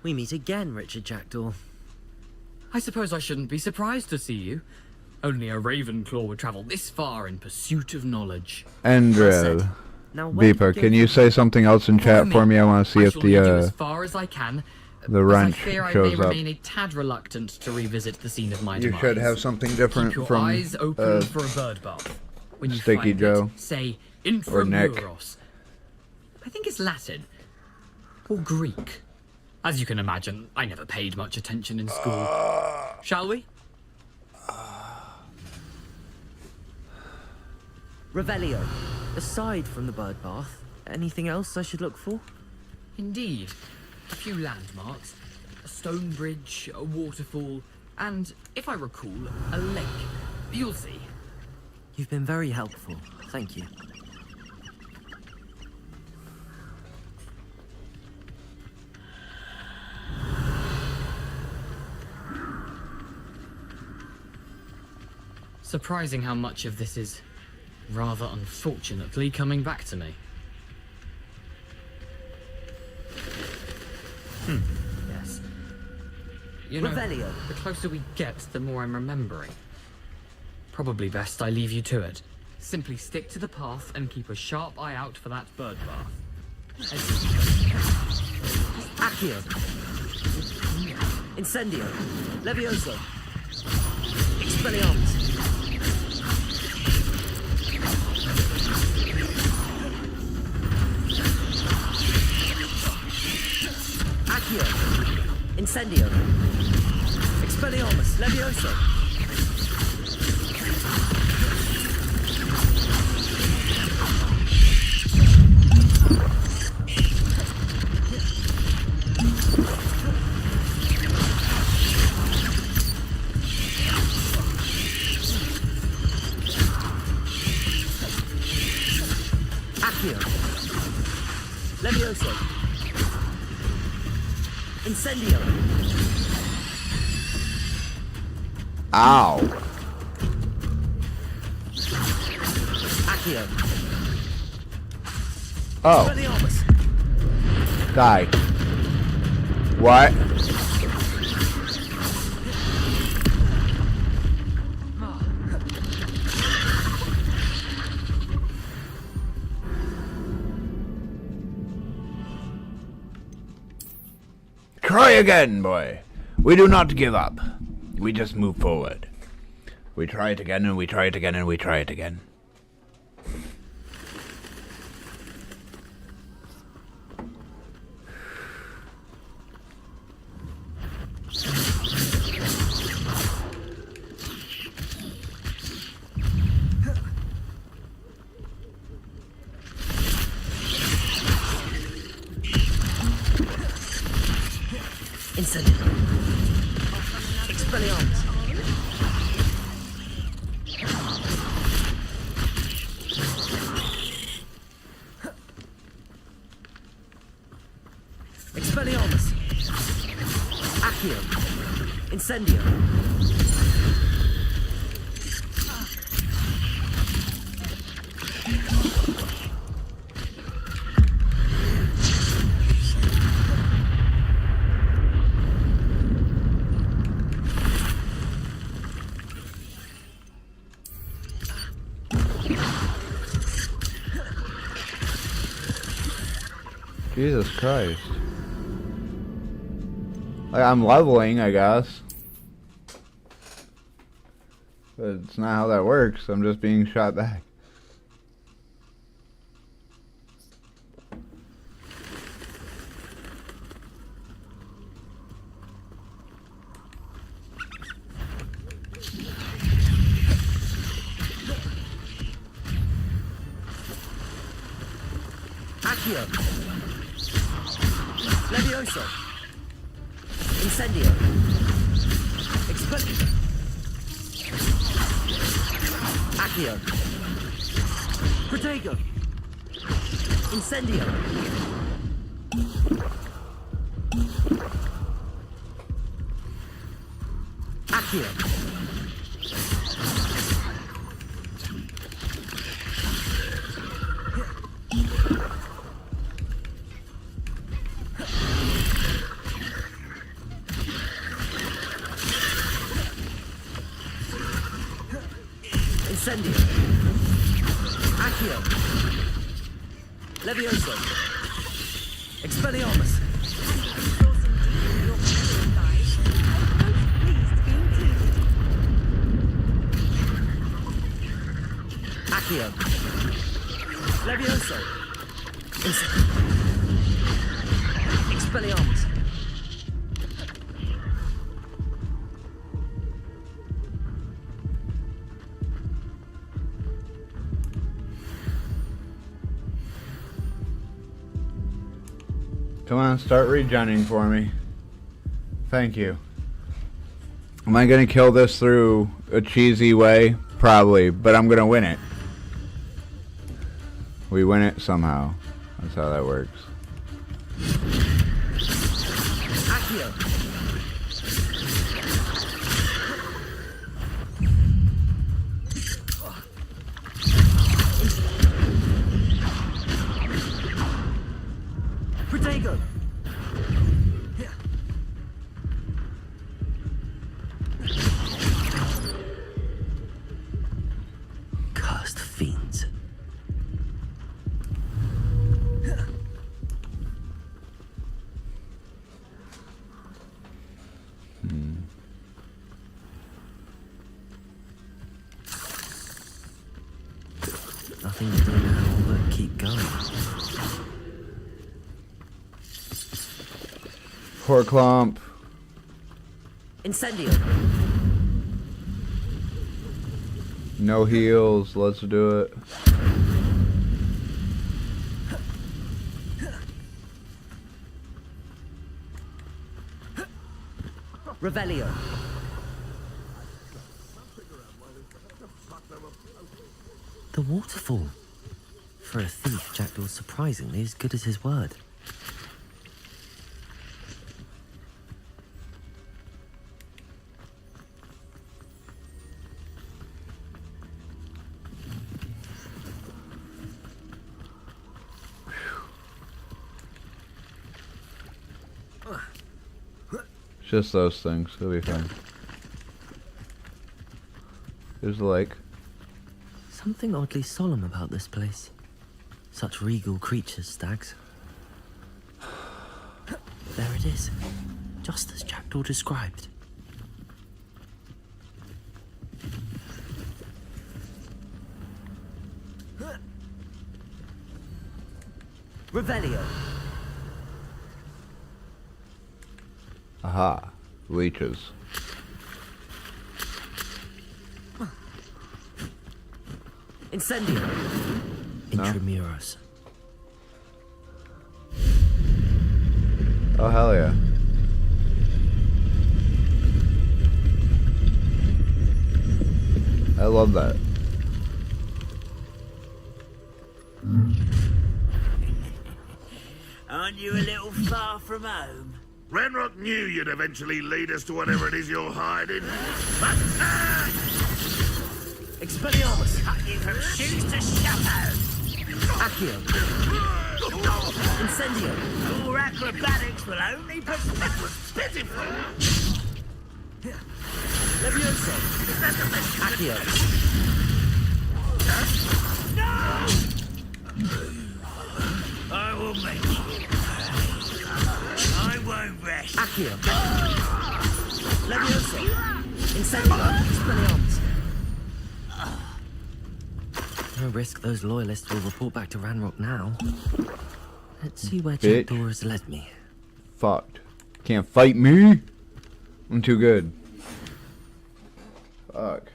We meet again, Richard Jackdaw. I suppose I shouldn't be surprised to see you. Only a Ravenclaw would travel this far in pursuit of knowledge. Andrew. Now, where Beeper, did can you say something else in chat for me? I want to see if I shall lead you as the far as I can. the But I wrench fear I may shows up. remain a tad reluctant to revisit the scene of my You demise. should have something different Keep your from eyes open for a bird bath. When you Sticky find Joe it, say or Nick. Intramuros. I think it's Latin or Greek. As you can imagine, I never paid much attention in school. Shall we? Revelio. Aside from the bird bath, anything else I should look for? Indeed. A few landmarks. A stone bridge, a waterfall, and, if I recall, a lake. You'll see. You've been very helpful. Thank you. Surprising how much of this is, rather unfortunately, coming back to me. Yes. You know, Revelio. the closer we get, the more I'm remembering. Probably best I leave you to it. Simply stick to the path and keep a sharp eye out for that bird bath. Accio. Incendio. Levioso. Expelliarmus. Accio. Incendio. Expelliarmus. Levioso. Accio. Levioso. Incendio. Ow. Accio. Oh. Expelliarmus. Die. What? Try again, boy. We do not give up. We just move forward. We try it again, and we try it again, and we try it again. Incendio. Expelliarmus. Expelliarmus. Accio. Incendio. Jesus Christ. Like, I'm leveling, I guess. But it's not how that works. I'm just being shot back. Accio. Levioso. Incendio. Expelliarmus. Accio. Protego. Incendio. Accio. Incendio. Accio. Levioso. Expelliarmus. Accio. Levioso. Expelliarmus. Come on, start regenning for me. Thank you. Am I gonna kill this through a cheesy way? Probably, but I'm gonna win it. We win it somehow. That's how that works. Accio. Protego. Cursed fiends. Nothing to do now but keep going. Poor clump. Incendio. No heals. Let's do it. Revelio. The waterfall. For a thief, Jackdaw's surprisingly as good as his word. Just those things. It'll be fine. Here's the lake. Something oddly solemn about this place. Such regal creatures, stags. There it is. Just as Jackdaw described. Revelio. Aha. Leeches. Incendio. No? Intramuros. Oh, hell yeah. I love that. Aren't you a little far from home? Ranrock knew you'd eventually lead us to whatever it is you're hiding. Expelliarmus. Cut you from shoes to chapeau. Accio. Incendio. Your acrobatics will only be pitiful. Levioso. Accio. No! I will make you. I won't rest. Accio. Levioso. Incendio. Expelliarmus. No risk those loyalists will report back to Ranrock now. Let's see where Bitch. Jackdaw has led me. Fucked. Can't fight me? I'm too good. Fuck.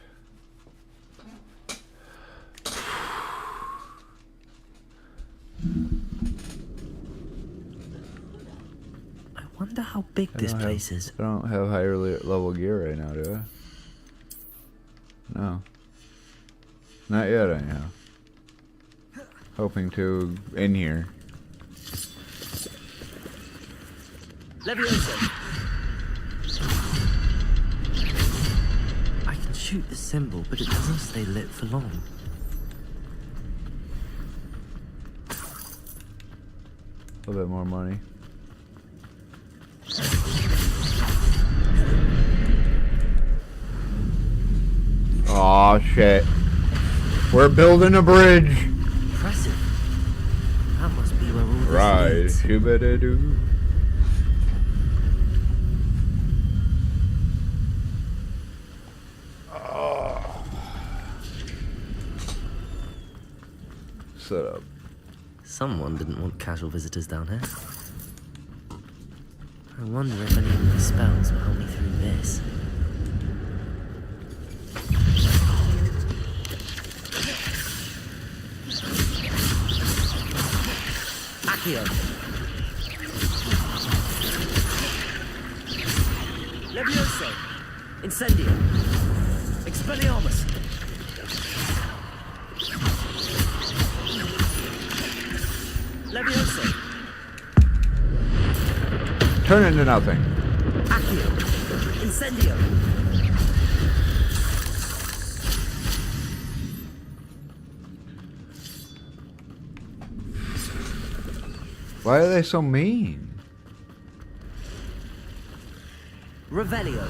I wonder how big this place is. I don't have higher level gear right now, do I? No. Not yet, anyhow. hoping to in here. Levioso! I can shoot the symbol, but it doesn't stay lit for long. A little bit more money. Aw, shit. We're building a bridge! Impressive. That must be where all this Right, leads. shoo-ba-da-doo. Set up. Someone didn't want casual visitors down here. I wonder if any of my spells will help me through this. Accio! Levioso! Incendio! Expelliarmus! Levioso! Turn into nothing. Accio! Incendio! Why are they so mean? Revelio!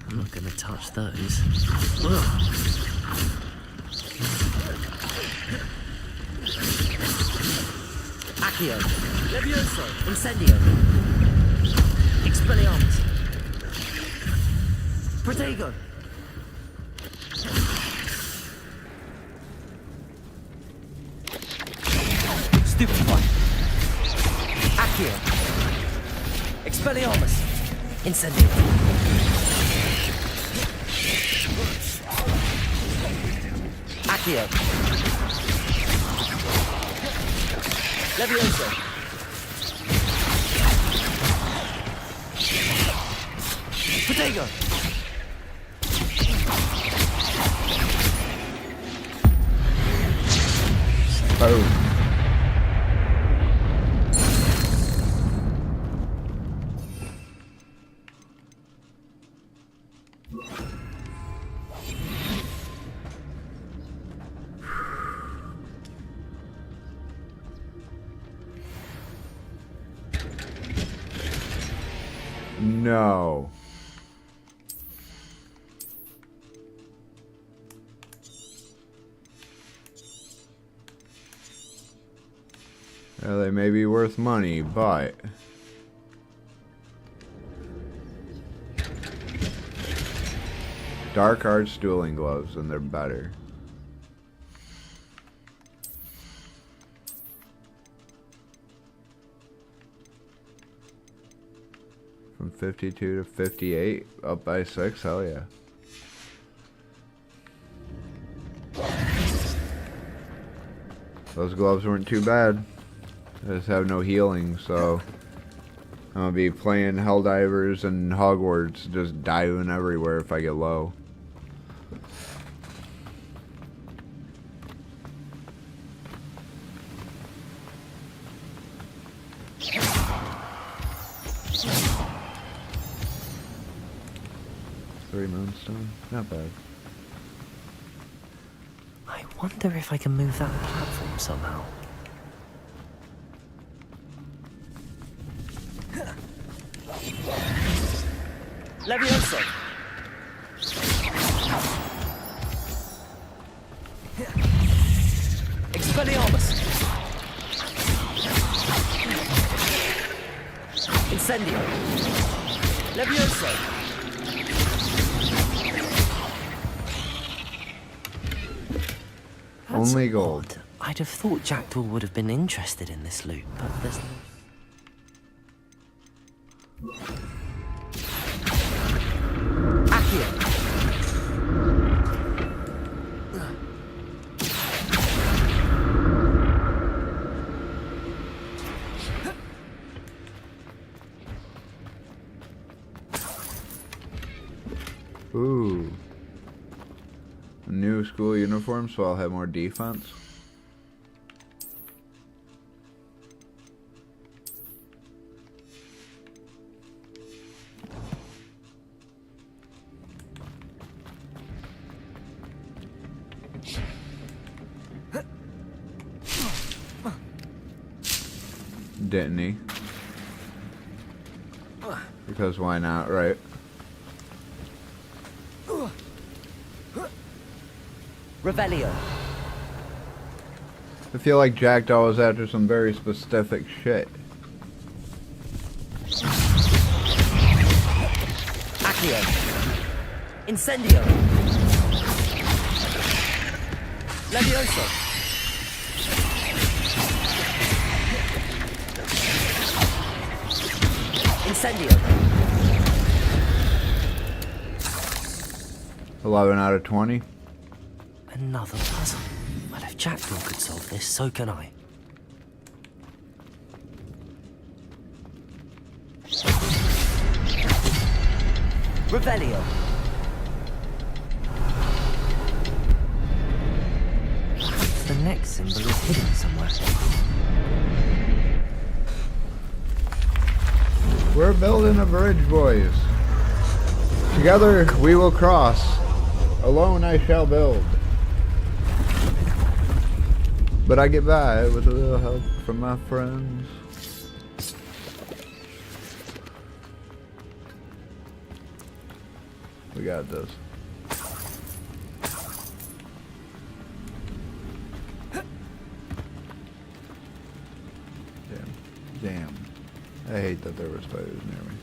I'm not gonna touch those. Ugh. Accio! Levioso! Incendio! Expelliarmus! Protego! Stupefy! Accio! Expelliarmus! Incendio! Accio! Levioso! Protego! Oh. No. Well, they may be worth money, but Dark Arts dueling gloves, and they're better. From 52 to 58, up by 6, hell yeah. Those gloves weren't too bad. I just have no healing, so I'm gonna be playing Helldivers and Hogwarts, just diving everywhere if I get low. Three Moonstone, not bad. I wonder if I can move that platform somehow. Levioso! Expelliarmus! Incendio! Levioso! Only gold. Odd. I'd have thought Jackdaw would have been interested in this loot, but there's no... Accio! Ooh. New school uniform, so I'll have more defense. Didn't he? Because why not, right? Revelio. I feel like Jackdaw was after some very specific shit. Accio. Incendio. Levioso. Incendio. 11 out of 20. Another puzzle. Well, if Jackdaw could solve this, so can I. Revelio. The next symbol is hidden somewhere. We're building a bridge, boys. Together we will cross. Alone I shall build. But I get by with a little help from my friends. We got this. Damn. I hate that there were spiders near me.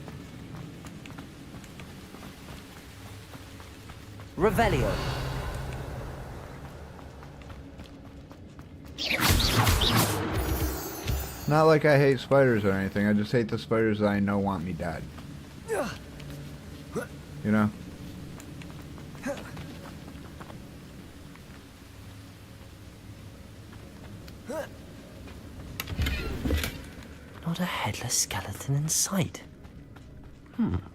Revelio. Not like I hate spiders or anything, I just hate the spiders that I know want me dead. You know? Not a headless skeleton in sight.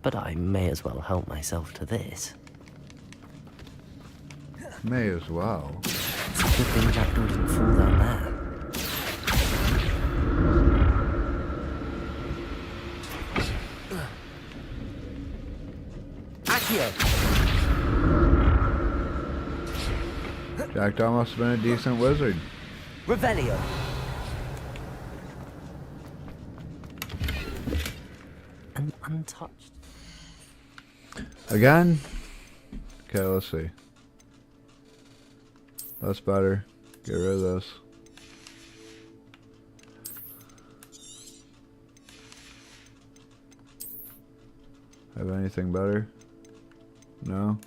But I may as well help myself to this. May as well. It's a good thing Jackdaw didn't fall down there. Accio. Jackdaw must have been a decent wizard. Revelio. An untouched. Again? Okay, let's see. That's better. Get rid of this. Have anything better? No?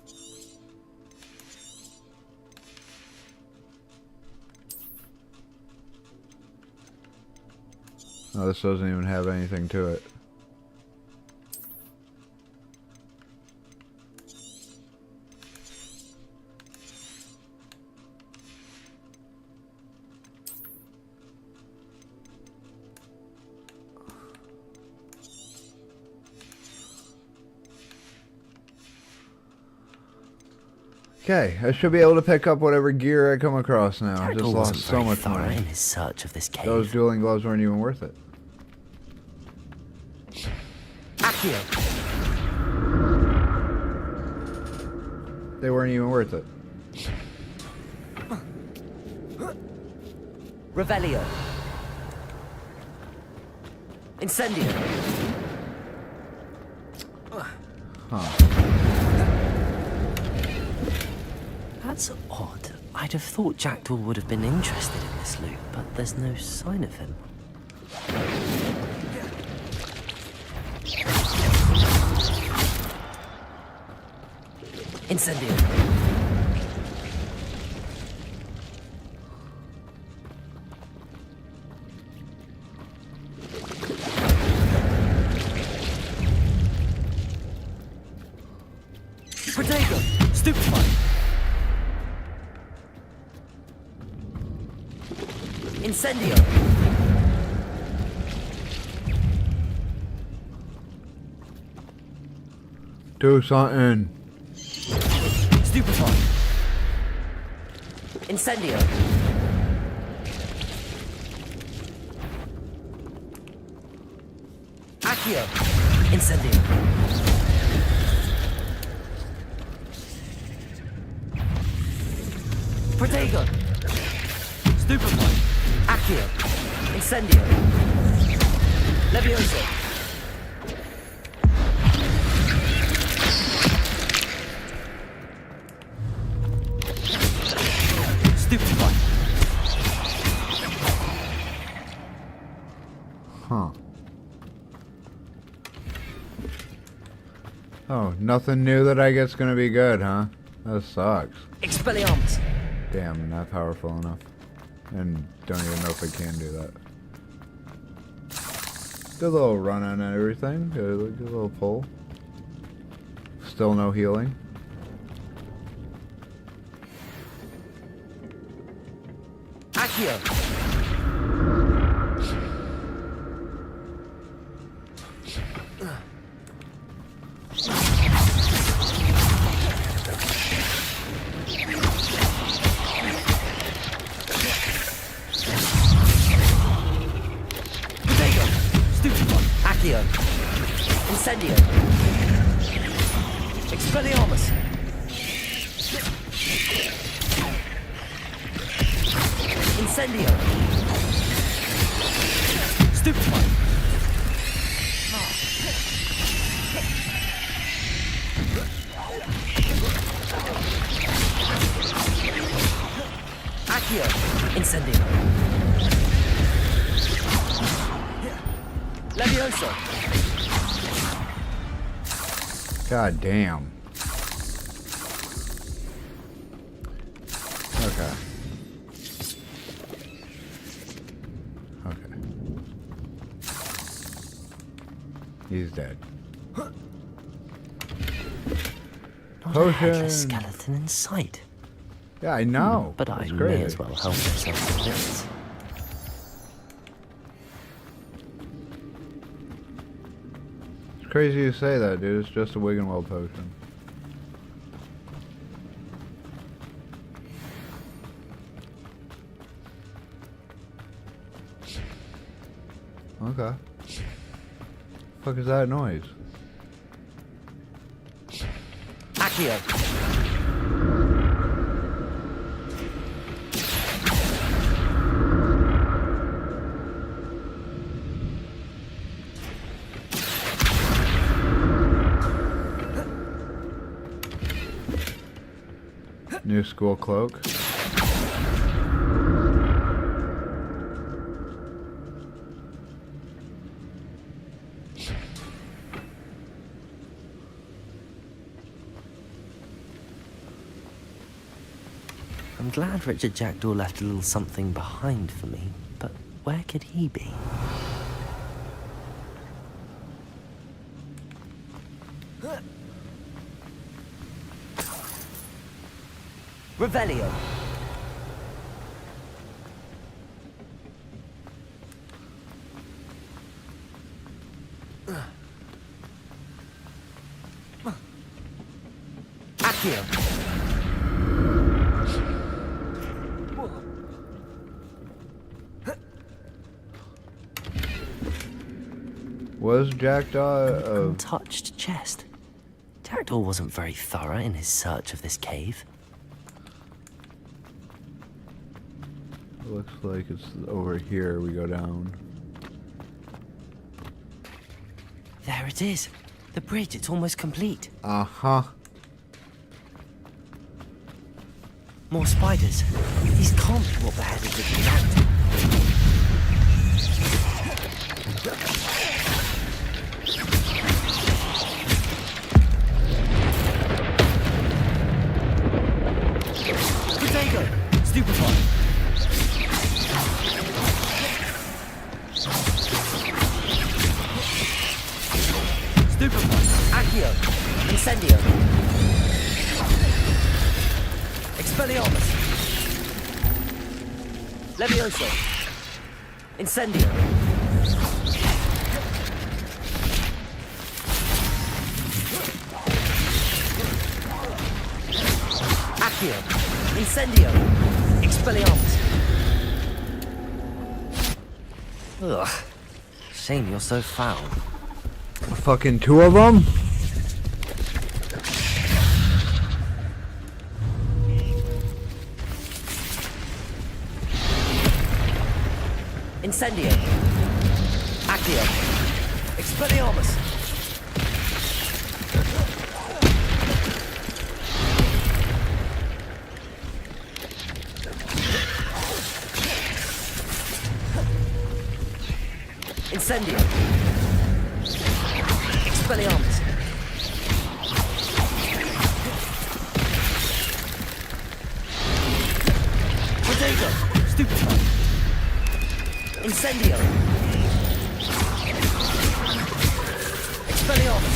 No, this doesn't even have anything to it. Okay, I should be able to pick up whatever gear I come across now. I just lost so much money. In his search of this cave. Those dueling gloves weren't even worth it. Accio. They weren't even worth it. Revelio. Incendio. Huh. That's odd. I'd have thought Jackdaw would have been interested in this loot, but there's no sign of him. Incendio. Protego. Stupefy. Incendio. Do something. Stupefy. Incendio. Accio. Incendio. Protego. Stupefy. Accio. Incendio. Levioso. Stupefy. Huh. Oh, nothing new that I guess gonna be good, huh? That sucks. Expelliarmus. Damn, not powerful enough. And don't even know if I can do that. Good little run on everything. Good little pull. Still no healing. Accio. Accio. Incendio. Expelliarmus. Incendio. Stupefy. Accio. Incendio. Levioso. God damn. Okay. Okay. He's dead. Not a headless skeleton in sight. Yeah, I know. But I That's may crazy. as well help myself with this. It's crazy you say that, dude. It's just a Wiggenweld potion. Okay. Fuck is that noise? Accio. New school cloak. I'm glad Richard Jackdaw left a little something behind for me, but where could he be? Revelio. Accio. Was Jackdaw untouched chest? Jackdaw wasn't very thorough in his search of this cave. Looks like it's over here we go down. There it is. The bridge, it's almost complete. Uh-huh. More spiders. These can't be what the head is looking at. Potato! Stupefy! Stupefy! Accio! Incendio! Expelliarmus! Levioso! Incendio! Accio! Incendio! Expelliarmus! Ugh. Shame you're so foul. Fucking two of them? Incendio. Accio. Expelliarmus. Incendio. Expelliarmus. Protego. Stupefy. Incendio. Expelliarmus.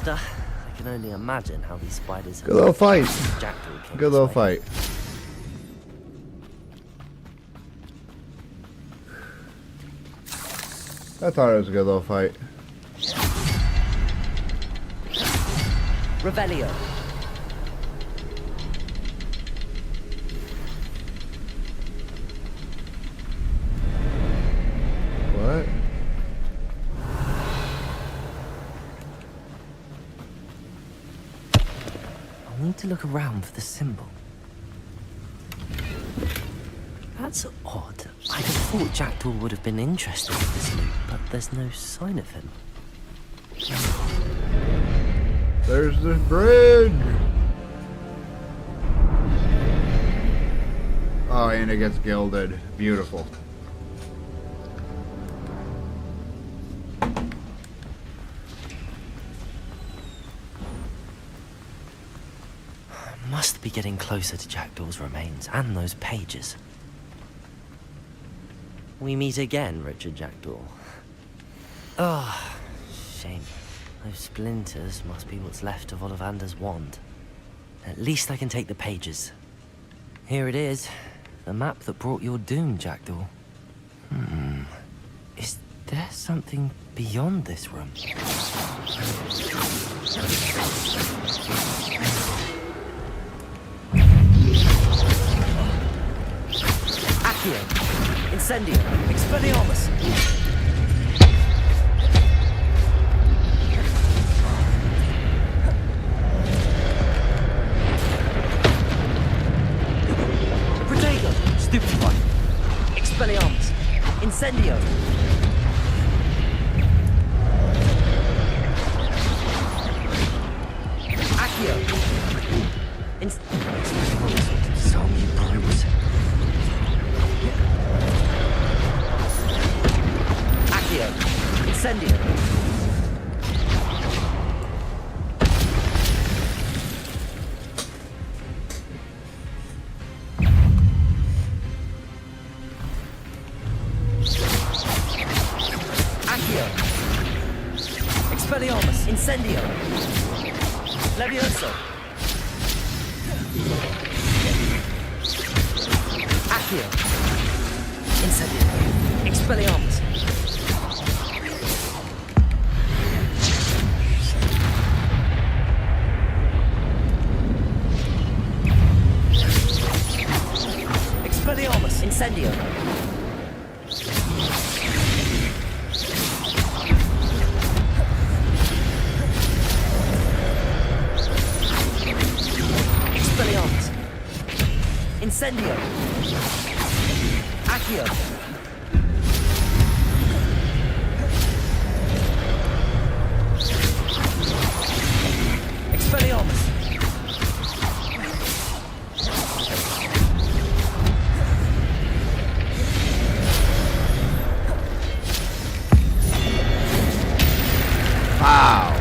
I can only imagine how these spiders. Good little fight. Good little fight. I thought it was a good little fight. Revelio. What? I need to look around for the symbol. That's odd. I'd have thought Jackdaw would have been interested in this loot, but there's no sign of him. There's the bridge! Oh, and it gets gilded. Beautiful. Must be getting closer to Jackdaw's remains and those pages. We meet again, Richard Jackdaw. Ah, shame. Those splinters must be what's left of Ollivander's wand. At least I can take the pages. Here it is. The map that brought your doom, Jackdaw. Is there something beyond this room? Accio. Incendio. Expelliarmus. Protego. Stupefy. Expelliarmus. Incendio. Accio. So many brutes. Accio. Incendio. Accio. Expelliarmus. Incendio. Levioso. Accio. Incendio. Expelliarmus. Expelliarmus. Incendio. Incendio! Accio! Expelliarmus! Wow.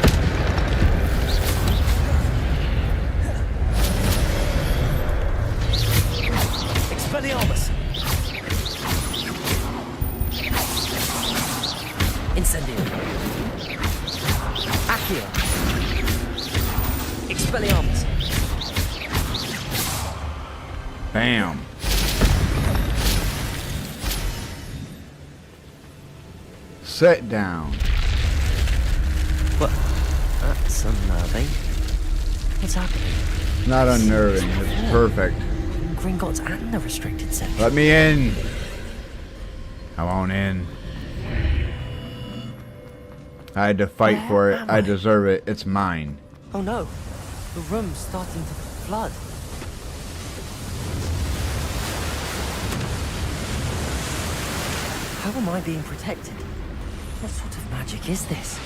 Expelliarmus! Incendio! Accio! Expelliarmus! Bam. Sit down. What? That's unnerving. What's happening? Not unnerving. It's perfect. Gringotts and the restricted section. Let me in. I won't in. I had to fight for it. I deserve it. It's mine. Oh no. The room's starting to flood. How am I being protected? What sort of magic is this?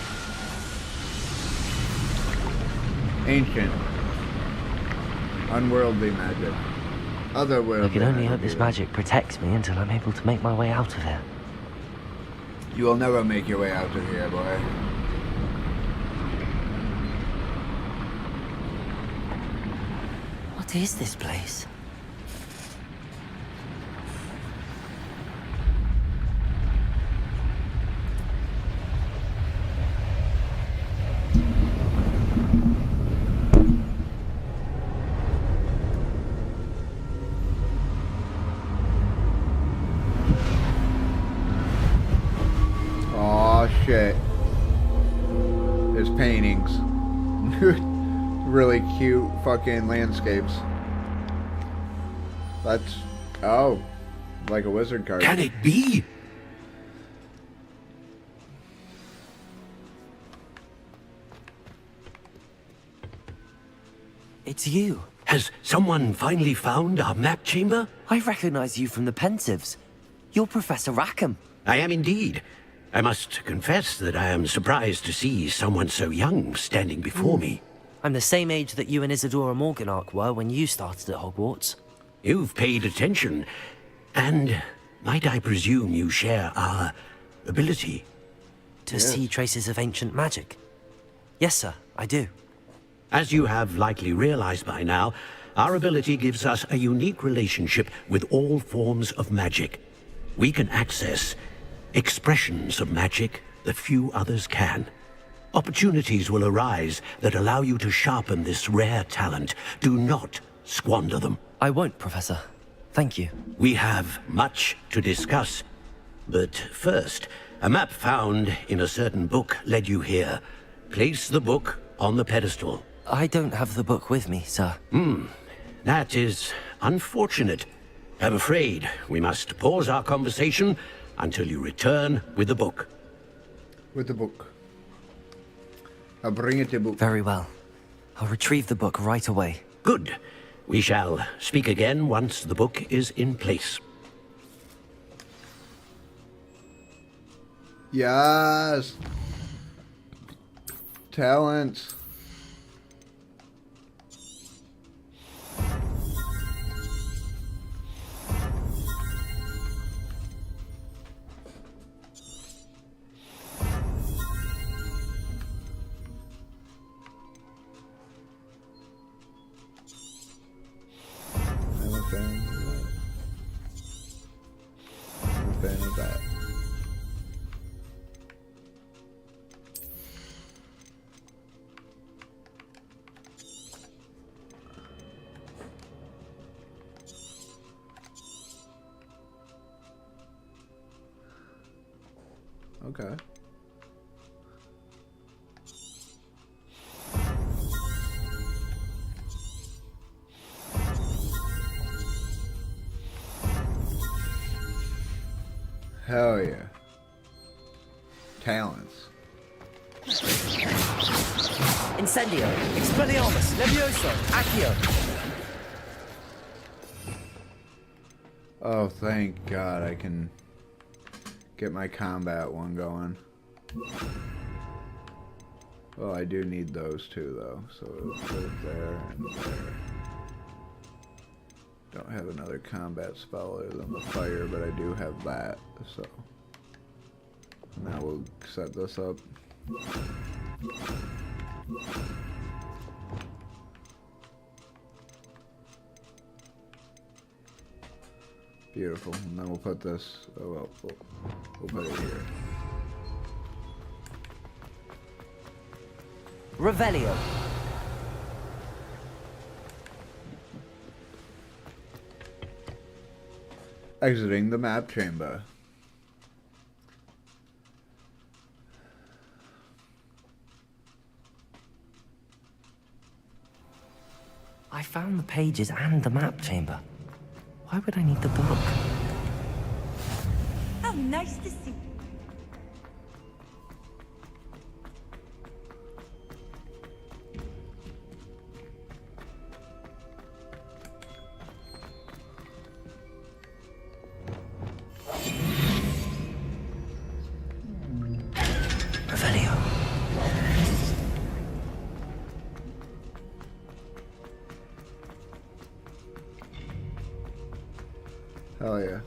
Ancient. Unworldly magic. Otherworldly I can only hope magic. this magic protects me until I'm able to make my way out of here. You will never make your way out of here, boy. What is this place? Aw, shit. There's paintings. Really cute fucking landscapes. That's... oh. Like a wizard card. Can it be? It's you. Has someone finally found our map chamber? I recognize you from the Pensives. You're Professor Rackham. I am indeed. I must confess that I am surprised to see someone so young standing before me. I'm the same age that you and Isadora Morganach were when you started at Hogwarts. You've paid attention, and might I presume you share our ability? To see traces of ancient magic? Yes, sir, I do. As you have likely realized by now, our ability gives us a unique relationship with all forms of magic. We can access expressions of magic that few others can. Opportunities will arise that allow you to sharpen this rare talent. Do not squander them. I won't, Professor. Thank you. We have much to discuss. But first, a map found in a certain book led you here. Place the book on the pedestal. I don't have the book with me, sir. That is unfortunate. I'm afraid we must pause our conversation until you return with the book. With the book. I'll bring it the book. Very well. I'll retrieve the book right away. Good. We shall speak again once the book is in place. Yes. Talent. That. Okay. Hell yeah. Talents. Incendio, Expelliarmus, Levioso, Accio. Oh, thank God I can get my combat one going. Well, I do need those two, though, so it'll put it there and there. Don't have another combat spell other than the fire, but I do have that, so. Now we'll set this up. Beautiful. And then we'll put this, oh well, we'll put it here. Revelio. Exiting the map chamber. I found the pages and the map chamber. Why would I need the book? Oh, nice to see. Revelio. Hell yeah.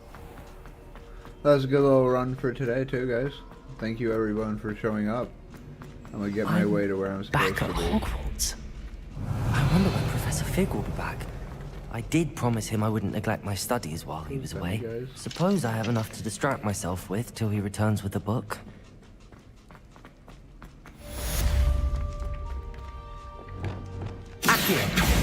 That was a good little run for today too, guys. Thank you everyone for showing up. I'm gonna get my way to where I'm supposed Back to at be. Hogwarts. I wonder when Professor Fig will be back. I did promise him I wouldn't neglect my studies while he was away. Suppose I have enough to distract myself with till he returns with the book. Accio.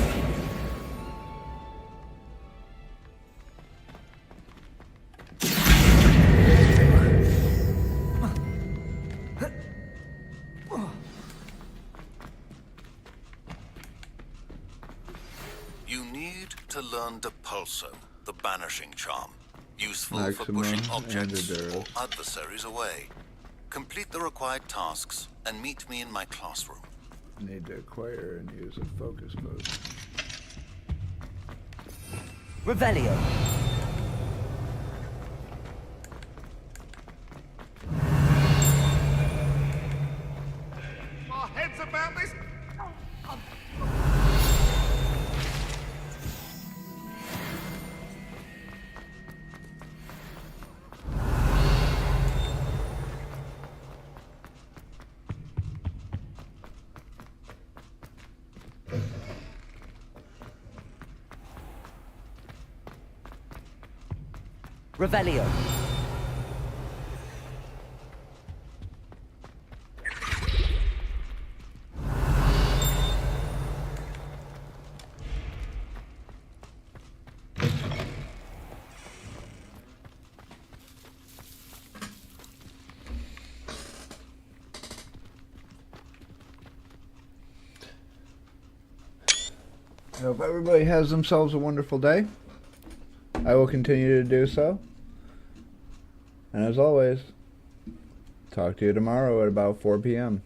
You need to learn Depulso, the banishing charm. Useful for Maxima pushing objects and or adversaries away. Complete the required tasks and meet me in my classroom. Need to acquire and use a focus post. Revelio. My head's about this. Revelio. I hope everybody has themselves a wonderful day. I will continue to do so. And as always, talk to you tomorrow at about 4 p.m.